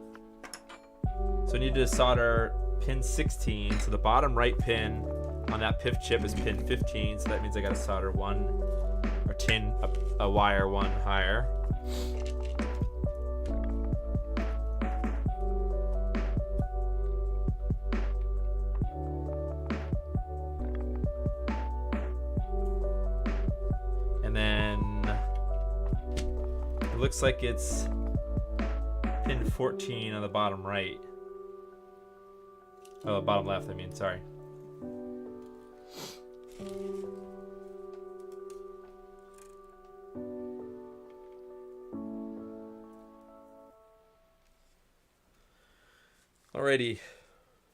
So I need to solder pin 16, so the bottom right pin on that PIF chip is pin 15, so that means I gotta solder a wire one higher. It looks like it's pin 14 on the bottom right. Oh, bottom left, I mean, sorry. Alrighty,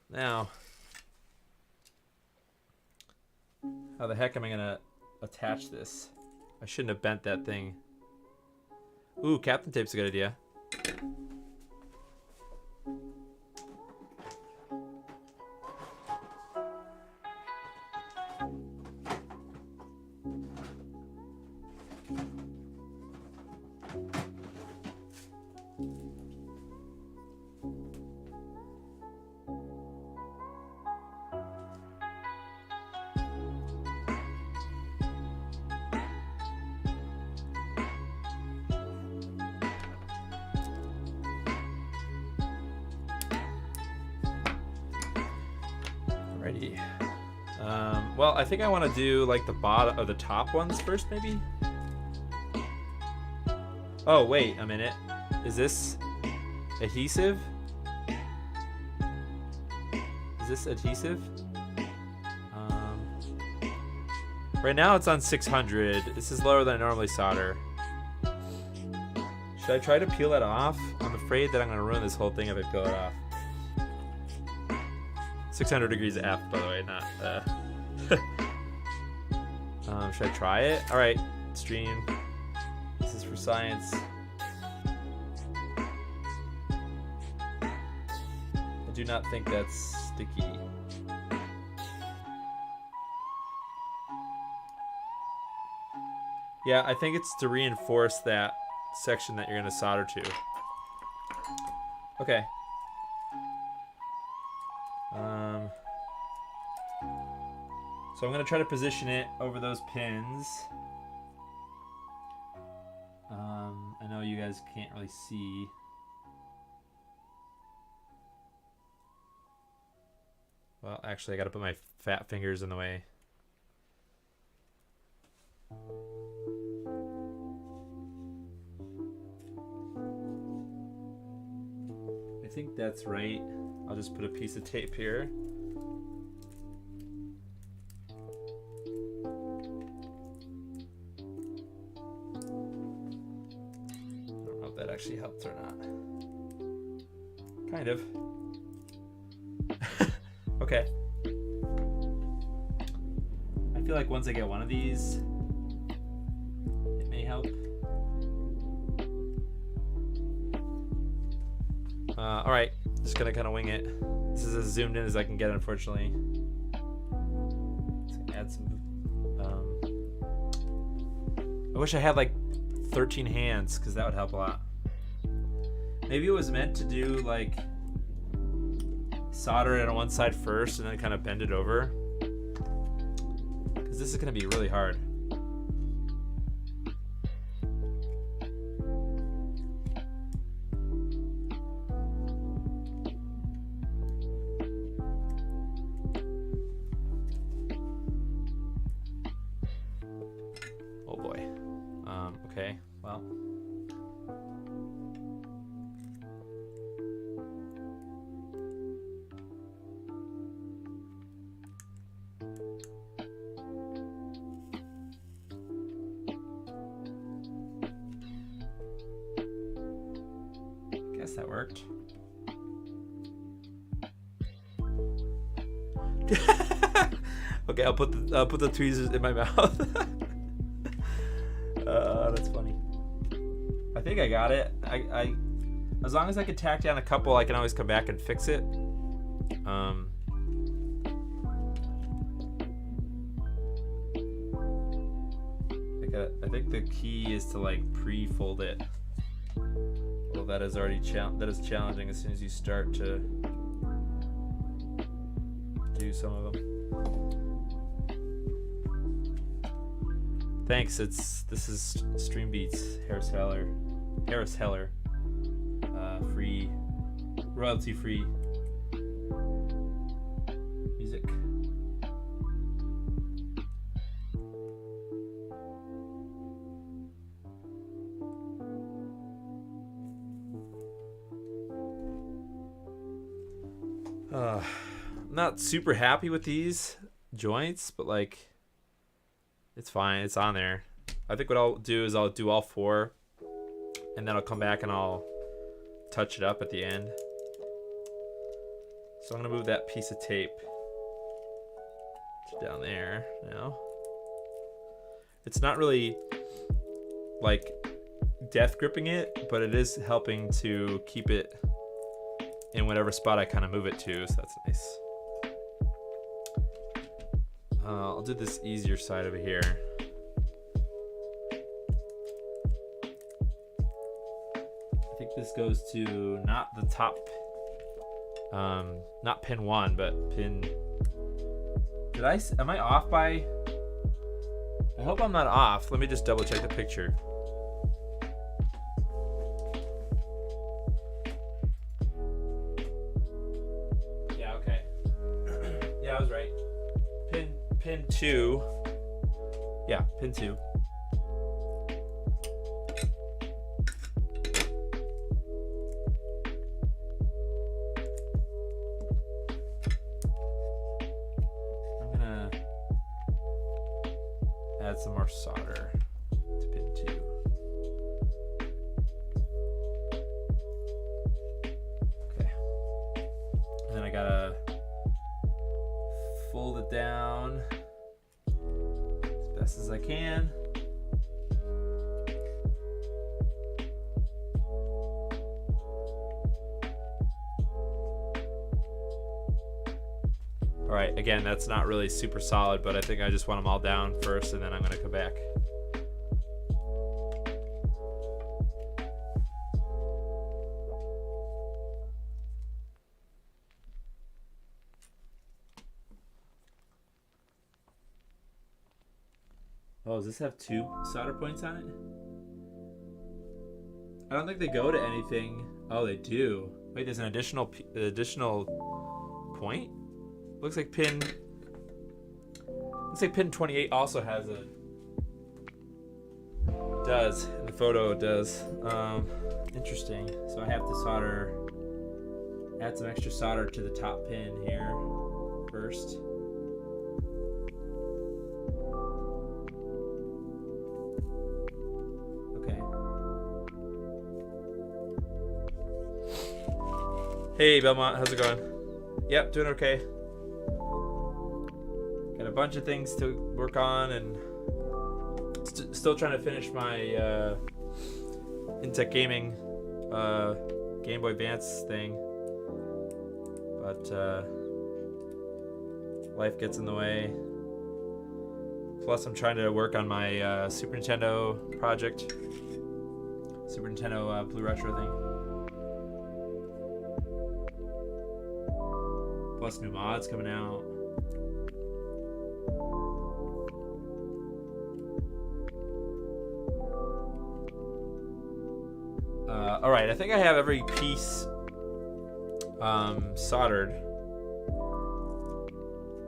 now, how the heck am I gonna attach this? I shouldn't have bent that thing. Ooh, Captain Tape's a good idea. Alrighty. Well, I think I want to do like the bottom or the top ones first, maybe. Oh, wait a minute. Is this adhesive? Is this adhesive? Right now it's on 600. This is lower than I normally solder. Should I try to peel that off? I'm afraid that I'm going to ruin this whole thing if I peel it off. 600 degrees F, by the way, not should I try it? All right, stream. This is for science. I do not think that's sticky. Yeah, I think it's to reinforce that section that you're going to solder to. Okay. So I'm going to try to position it over those pins. I know you guys can't really see. Well, actually, I got to put my fat fingers in the way. I think that's right. I'll just put a piece of tape here. Actually helped or not. Kind of. Okay. I feel like once I get one of these, it may help. All right, just gonna kind of wing it. This is as zoomed in as I can get, unfortunately. Let's add some. I wish I had like 13 hands, because that would help a lot. Maybe it was meant to do like solder it on one side first and then kind of bend it over, because this is going to be really hard. Oh boy. Okay, well. That worked. Okay, I'll put the tweezers in my mouth. That's funny. I think I got it. I as long as I can tack down a couple, I can always come back and fix it. I think the key is to like pre-fold it. Well, that is already challenging as soon as you start to do some of them. Thanks. This is Stream Beats, Harris Heller, free, royalty-free music. I'm not super happy with these joints, but like, it's fine. It's on there. I think what I'll do is I'll do all 4, and then I'll come back and I'll touch it up at the end. So I'm gonna move that piece of tape to down there now. It's not really like death gripping it, but it is helping to keep it in whatever spot I kind of move it to, so that's nice. I'll do this easier side over here. I think this goes to not the top, not pin 1, but pin. Am I off by? I hope I'm not off. Let me just double check the picture. Yeah, okay. Yeah, I was right. Pin 2. Yeah, pin 2. I'm gonna add some more solder to pin 2. Okay. And then I gotta fold it down as best as I can. All right, again, that's not really super solid, but I think I just want them all down first, and then I'm gonna come back. Oh, does this have 2 solder points on it? I don't think they go to anything. Oh, they do. Wait, there's an additional point? Looks like pin 28 also has a, does, in the photo it does. Interesting. So I have to add some extra solder to the top pin here first. Hey Belmont, how's it going? Yep, doing okay. Got a bunch of things to work on, and still trying to finish my Intech Gaming Game Boy Advance thing, but life gets in the way. Plus, I'm trying to work on my Super Nintendo project, Super Nintendo BlueRetro thing. Plus new mods coming out. All right, I think I have every piece soldered.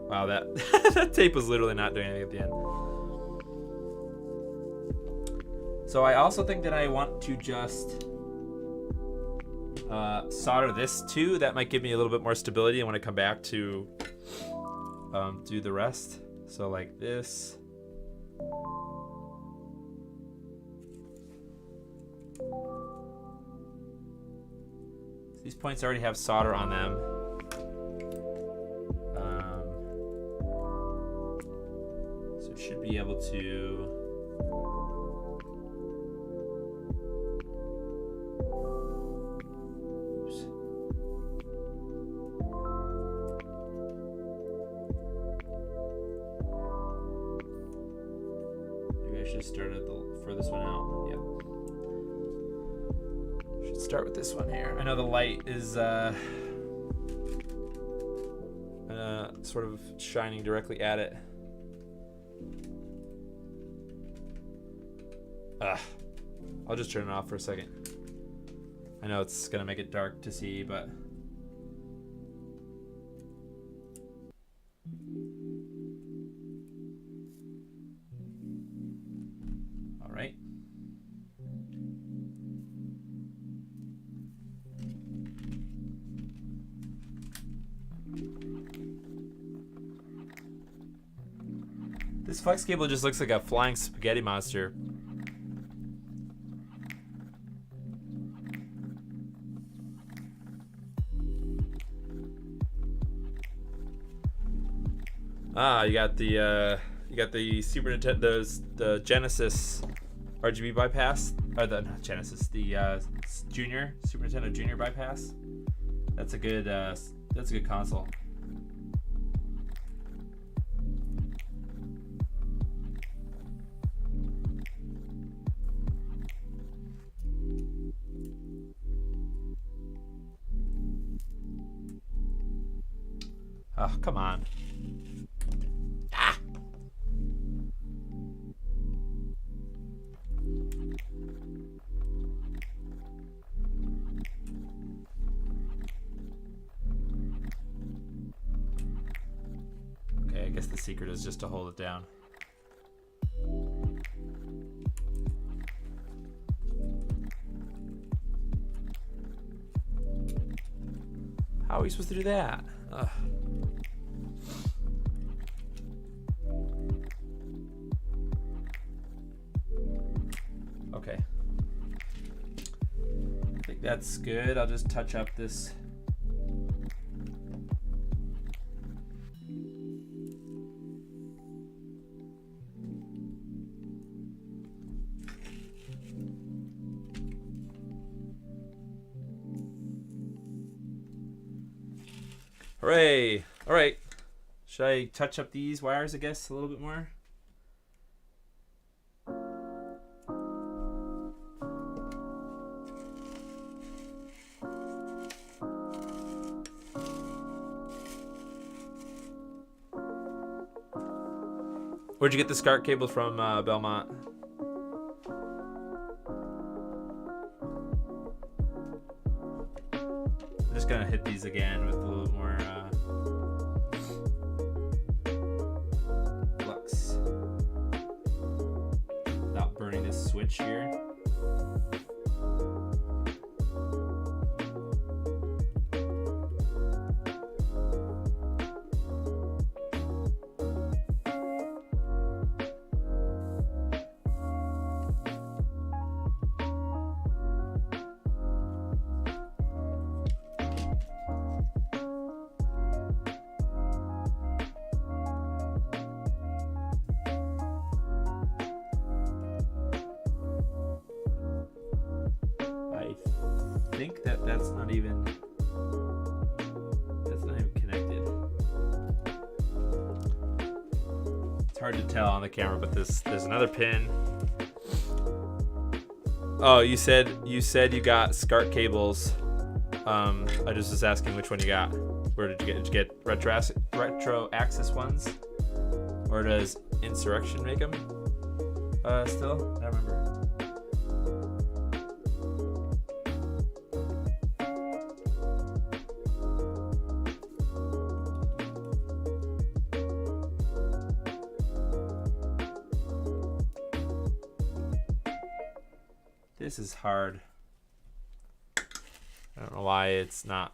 Wow, that that tape was literally not doing anything at the end. So I also think that I want to just solder this too. That might give me a little bit more stability and when I come back to do the rest. So like this. These points already have solder on them. So should be able to start at the furthest one out. Yep. Should start with this one here. I know the light is sort of shining directly at it. I'll just turn it off for a second. I know it's gonna make it dark to see, but flex cable just looks like a flying spaghetti monster. Ah, you got the Super Nintendo, the Genesis RGB bypass, or the not Genesis, the Junior Super Nintendo Junior bypass. That's a good console. Oh, come on. Ah. Okay, I guess the secret is just to hold it down. How are we supposed to do that? Ugh. Okay. I think that's good. I'll just touch up this. Hooray! All right. Should I touch up these wires, I guess, a little bit more? Where'd you get the SCART cable from, Belmont? I'm just gonna hit these again with a little more flux without burning this switch here. I think that's not even connected. It's hard to tell on the camera, but there's another pin. Oh, you said you got SCART cables. I just was asking which one you got. Where did you get? Did you get retro axis ones, or does Insurrection make them? Still, I don't remember. This is hard. I don't know why it's not.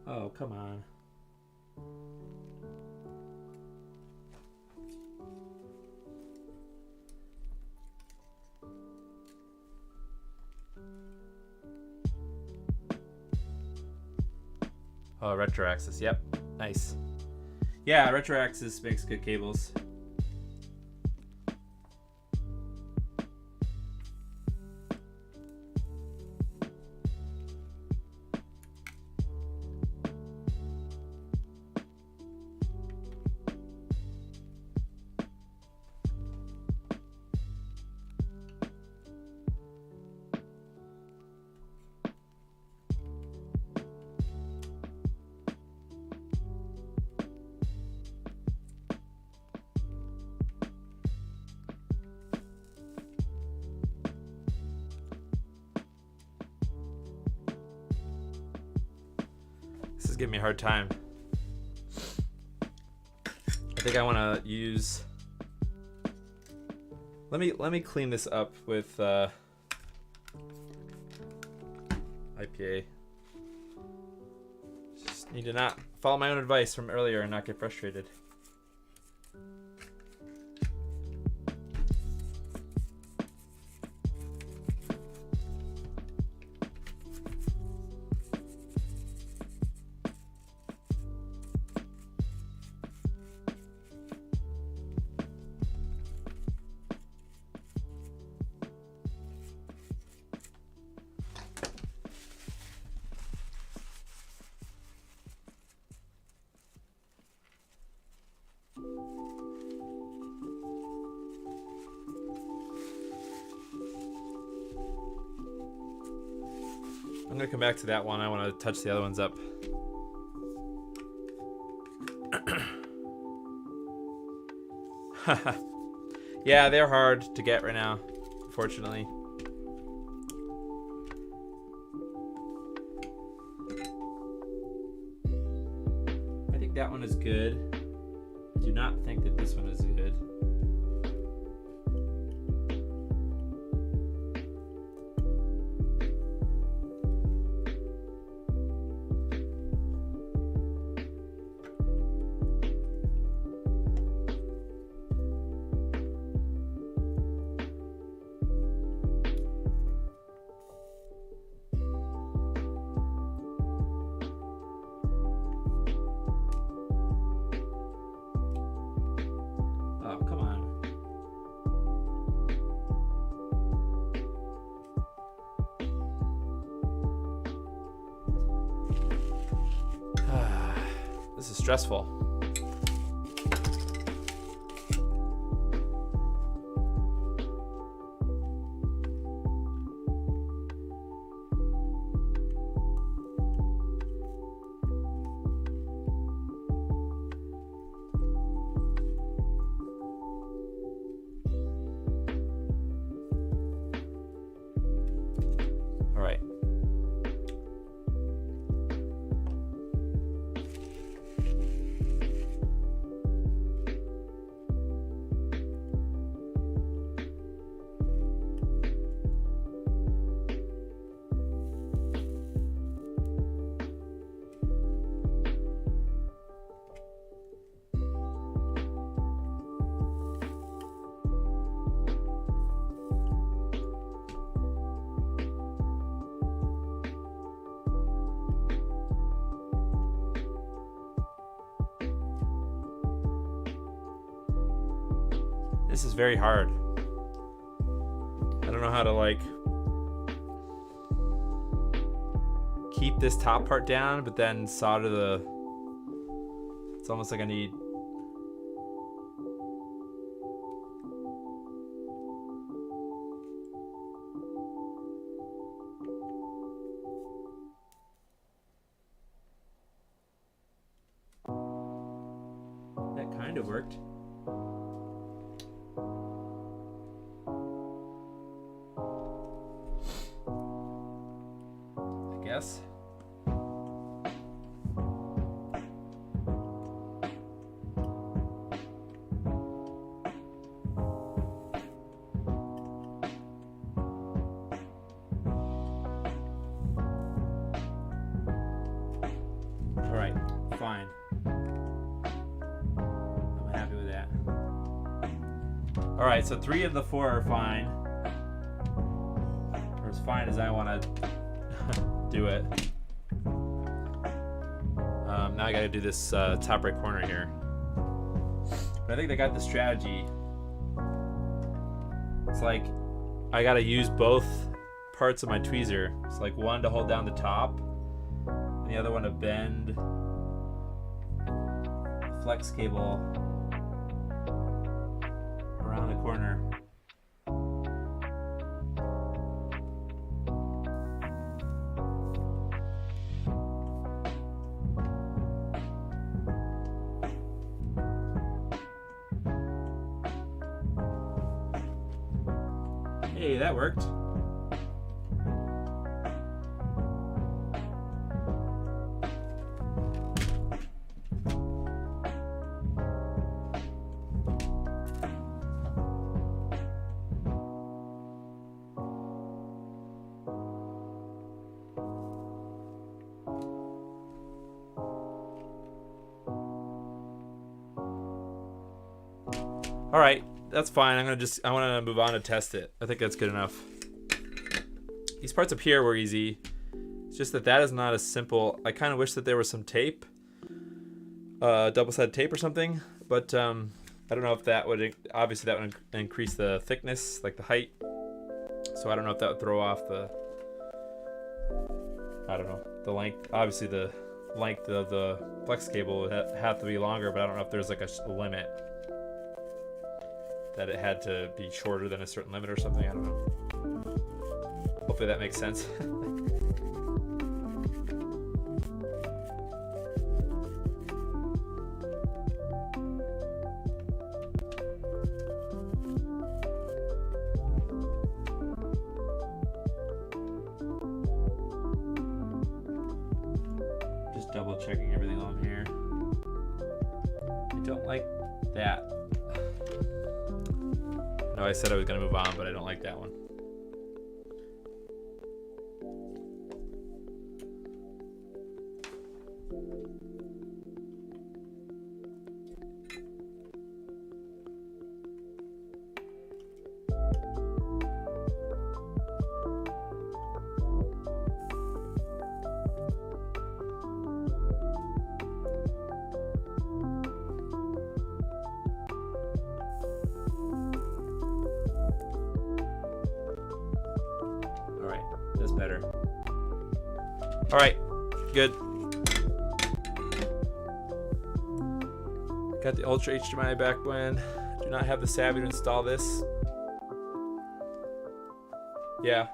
Oh, come on. Oh, retro axis. Yep. Nice. Yeah, retro axis makes good cables. This is giving me a hard time. I think I want to use. Let me clean this up with IPA. Just need to not follow my own advice from earlier and not get frustrated. I'm gonna come back to that one. I want to touch the other ones up. Yeah, they're hard to get right now, unfortunately. I think that one is good. I do not think that this one is good. This is stressful. All right. This is very hard. I don't know how to like keep this top part down, but then solder the. It's almost like I need. That kind of worked. Yes. All right, fine. I'm happy with that. All right, so 3 of the 4 are fine, or as fine as I want to do it. Now I gotta do this top right corner here. But I think they got the strategy. It's like I gotta use both parts of my tweezer. It's like one to hold down the top, and the other one to bend the flex cable around the corner. Hey, that worked. All right, that's fine. I want to move on to test it. I think that's good enough. These parts up here were easy. It's just that is not as simple. I kind of wish that there was some tape, double-sided tape or something, but I don't know if that would, obviously that would increase the thickness, like the height. So I don't know if that would throw off the, I don't know, the length. Obviously the length of the flex cable would have to be longer, but I don't know if there's like a limit that it had to be shorter than a certain limit or something. I don't know. Hopefully that makes sense. Just double checking everything on here. I don't like that. No, I said I was gonna move on, but I don't like that one. That's better. All right, good. Got the Ultra HDMI back when. Do not have the savvy to install this. Yeah.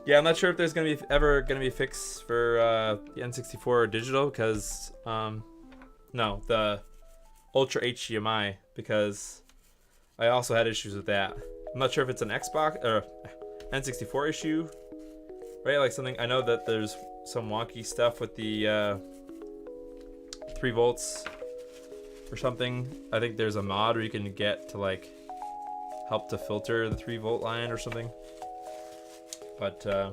Yeah, I'm not sure if there's ever gonna be a fix for the N64 Digital, because no, the Ultra HDMI, because I also had issues with that. I'm not sure if it's an Xbox or N64 issue, right? Like something, I know that there's some wonky stuff with the 3 volts or something. I think there's a mod where you can get to like help to filter the 3 volt line or something, but I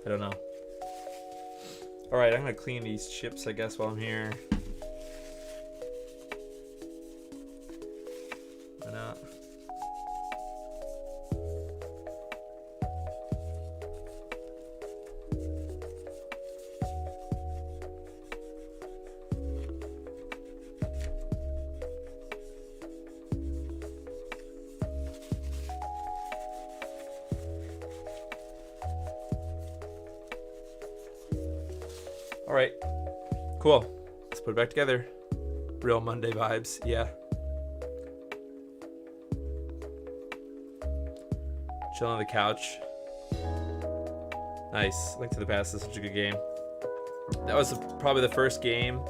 don't know. All right, I'm gonna clean these chips, I guess, while I'm here. Why not? All right, cool. Let's put it back together. Real Monday vibes, yeah. Chilling on the couch. Nice. Link to the Past is such a good game. That was probably the first game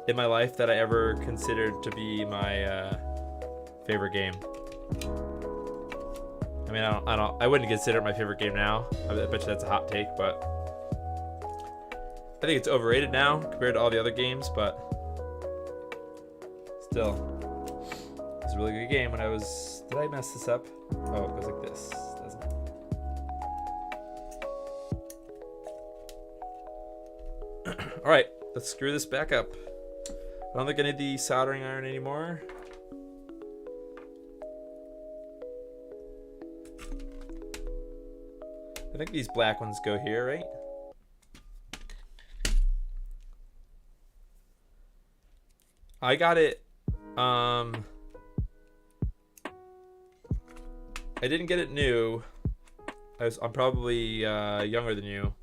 in my life that I ever considered to be my favorite game. I mean, I wouldn't consider it my favorite game now. I bet you that's a hot take, but I think it's overrated now compared to all the other games, but still, it's a really good game. When I was, did I mess this up? Oh, it goes like this, doesn't it? All right, let's screw this back up. I don't think I need the soldering iron anymore. I think these black ones go here, right? I got it, I didn't get it new. I'm probably younger than you.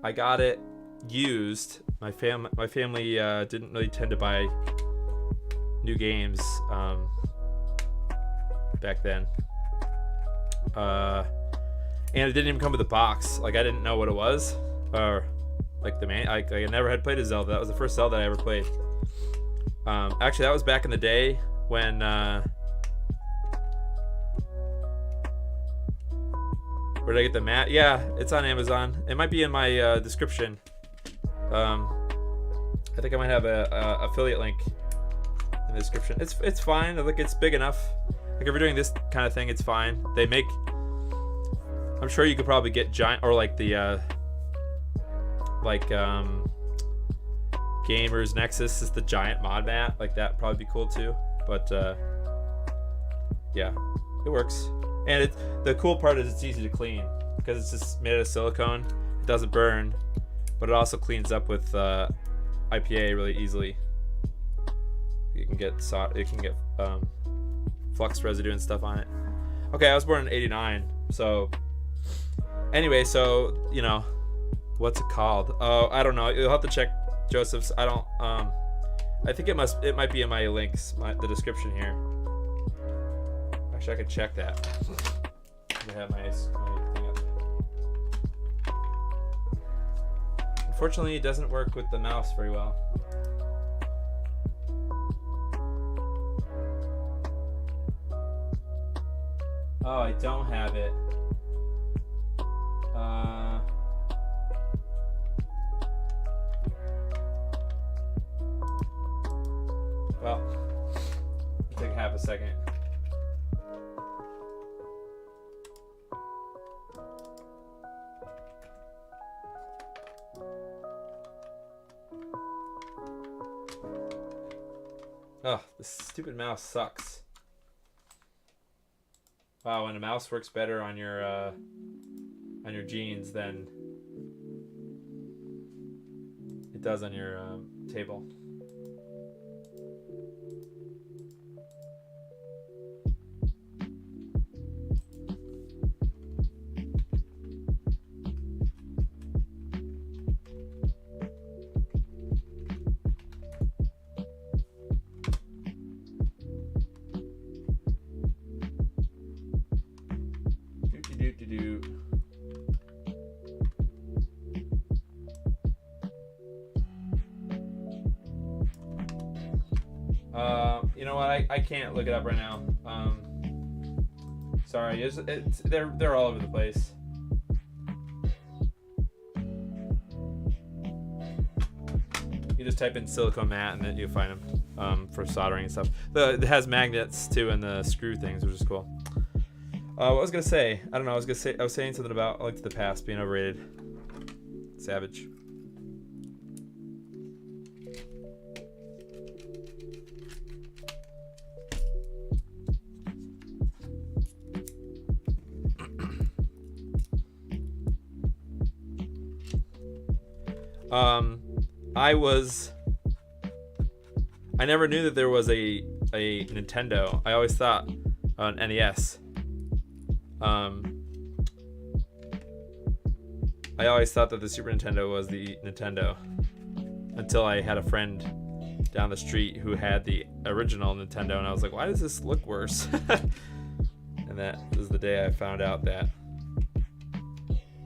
I got it used. My family didn't really tend to buy new games back then. And it didn't even come with a box. Like, I didn't know what it was, or like I never had played a Zelda. That was the first Zelda I ever played. Actually, that was back in the day when where did I get the mat? Yeah, it's on Amazon. It might be in my description. I think I might have a affiliate link in the description. It's fine. I think it's big enough. Like, if you're doing this kind of thing, it's fine. They make, I'm sure you could probably get giant, or like the Gamers Nexus is the giant mod mat. Like that probably be cool too. But yeah, it works. And the cool part is it's easy to clean because it's just made out of silicone. It doesn't burn, but it also cleans up with IPA really easily. You can get flux residue and stuff on it. Okay, I was born in '89, so anyway, so you know, what's it called? Oh, I don't know. You'll have to check Joseph's. I don't. I think it might be in my links, the description here. Actually, I could check that. I have my thing up. Unfortunately, it doesn't work with the mouse very well. Oh, I don't have it. Well, it'll take half a second. Oh, this stupid mouse sucks. Wow, when a mouse works better on your jeans than it does on your table. You know what? I can't look it up right now. Sorry, they're all over the place. You just type in silicone mat and then you find them for soldering and stuff. It has magnets too and the screw things, which is cool. What I was gonna say, I don't know. I was saying something about Link to the Past being overrated. Savage. I never knew that there was a Nintendo. I always thought an NES. I always thought that the Super Nintendo was the Nintendo until I had a friend down the street who had the original Nintendo, and I was like, why does this look worse? And that was the day I found out that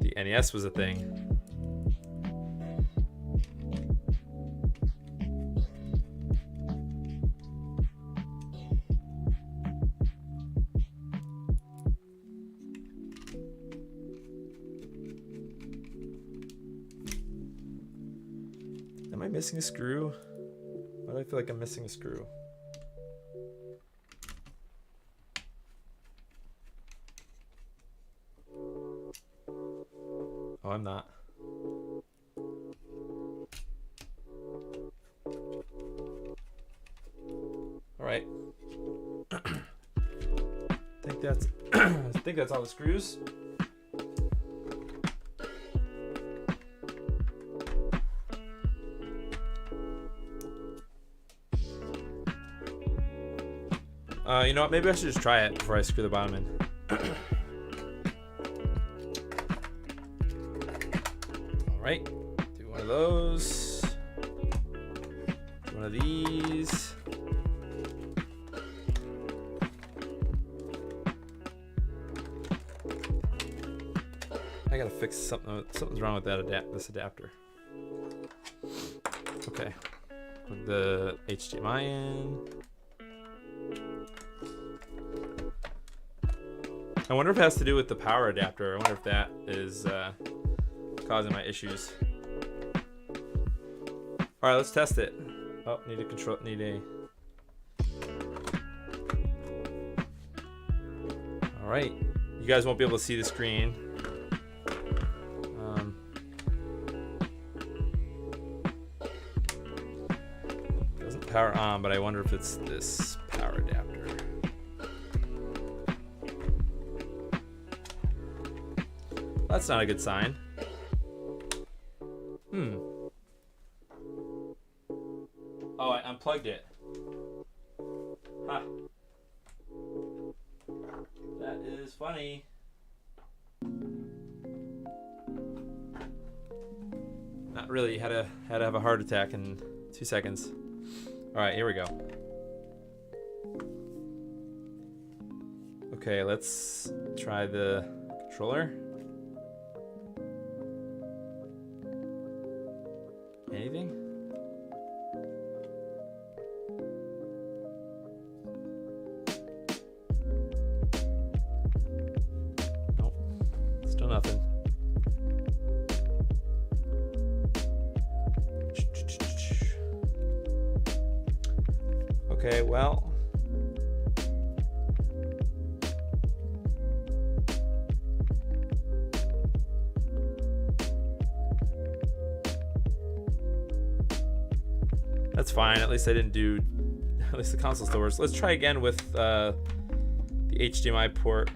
the NES was a thing. Am I missing a screw? Why do I feel like I'm missing a screw? Oh, I'm not. All right. I think that's all the screws. You know what? Maybe I should just try it before I screw the bottom in. All right. Do one of those. Do one of these. I gotta fix something. Something's wrong with that this adapter. Okay. Plug the HDMI in. I wonder if it has to do with the power adapter. I wonder if that is causing my issues. All right, let's test it. Oh, need a. All right, you guys won't be able to see the screen. power on, but I wonder if it's this power adapter. That's not a good sign. Oh, I unplugged it. Ha. That is funny. Not really. Had to have a heart attack in 2 seconds. All right, here we go. Okay, let's try the controller. Anything? Nope. Still nothing. Okay, well. That's fine. At least I didn't do. At least the console still works. Let's try again with the HDMI port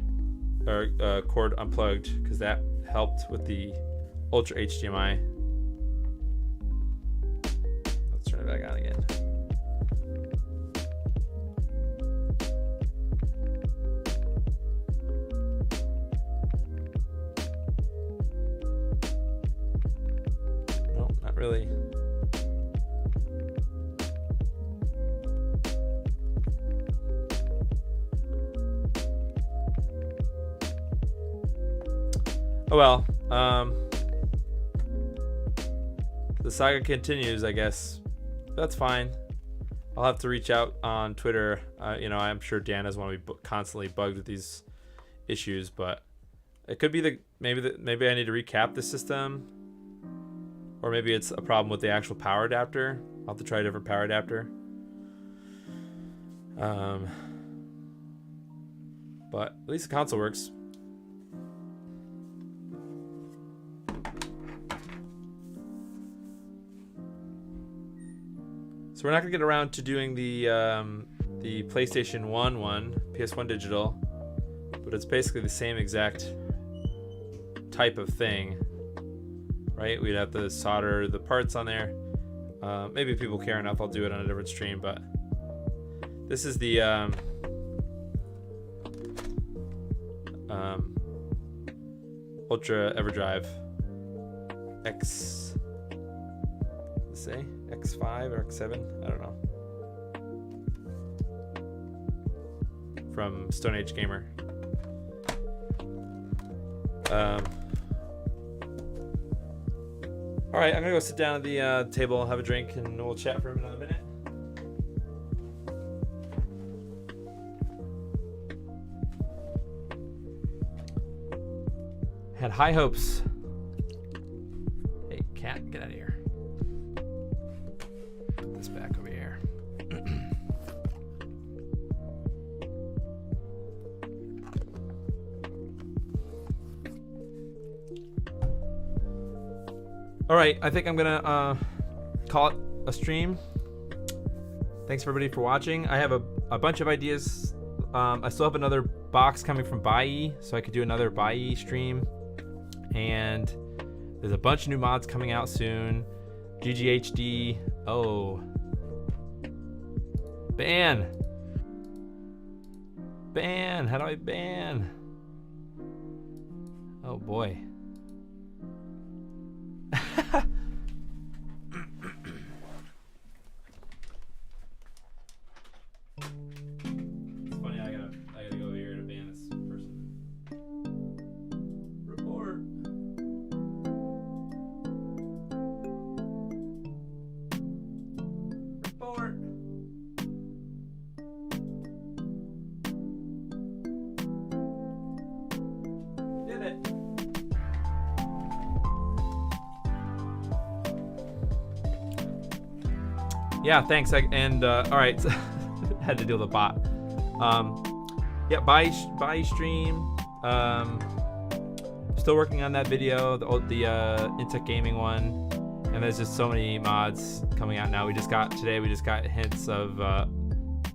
or cord unplugged, because that helped with the Ultra HDMI. Let's turn it back on again. No, not really. Oh well, the saga continues, I guess. That's fine. I'll have to reach out on Twitter. You know, I'm sure Dan doesn't want to be constantly bugged with these issues, but it could be maybe I need to recap the system, or maybe it's a problem with the actual power adapter. I'll have to try a different power adapter. But at least the console works. So we're not gonna get around to doing the PlayStation 1 PS1 Digital, but it's basically the same exact type of thing, right? We'd have to solder the parts on there. Maybe if people care enough, I'll do it on a different stream, but this is the Ultra EverDrive X. Let's say X5 or X7, I don't know. From Stone Age Gamer. All right, I'm gonna go sit down at the table, have a drink, and we'll chat for another minute. Had high hopes. Hey, cat, get out of here. Put this back over here. All right, I think I'm gonna call it a stream. Thanks everybody for watching. I have a bunch of ideas. I still have another box coming from Bai, so I could do another Bai stream. And there's a bunch of new mods coming out soon. GGHD. Oh. Ban. Ban. How do I ban? Oh boy. It's funny, I gotta go over here to ban this person. Report. Report. Did it. Yeah, thanks. All right, had to deal with the bot. Yeah, buy stream. Still working on that video, the Intech Gaming one, And there's just so many mods coming out now. Today we just got hints of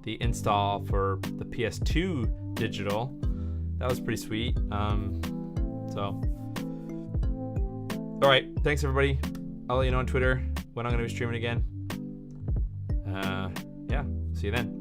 the install for the PS2 digital. That was pretty sweet. All right, thanks everybody. I'll let you know on Twitter when I'm gonna be streaming again. Yeah, see you then.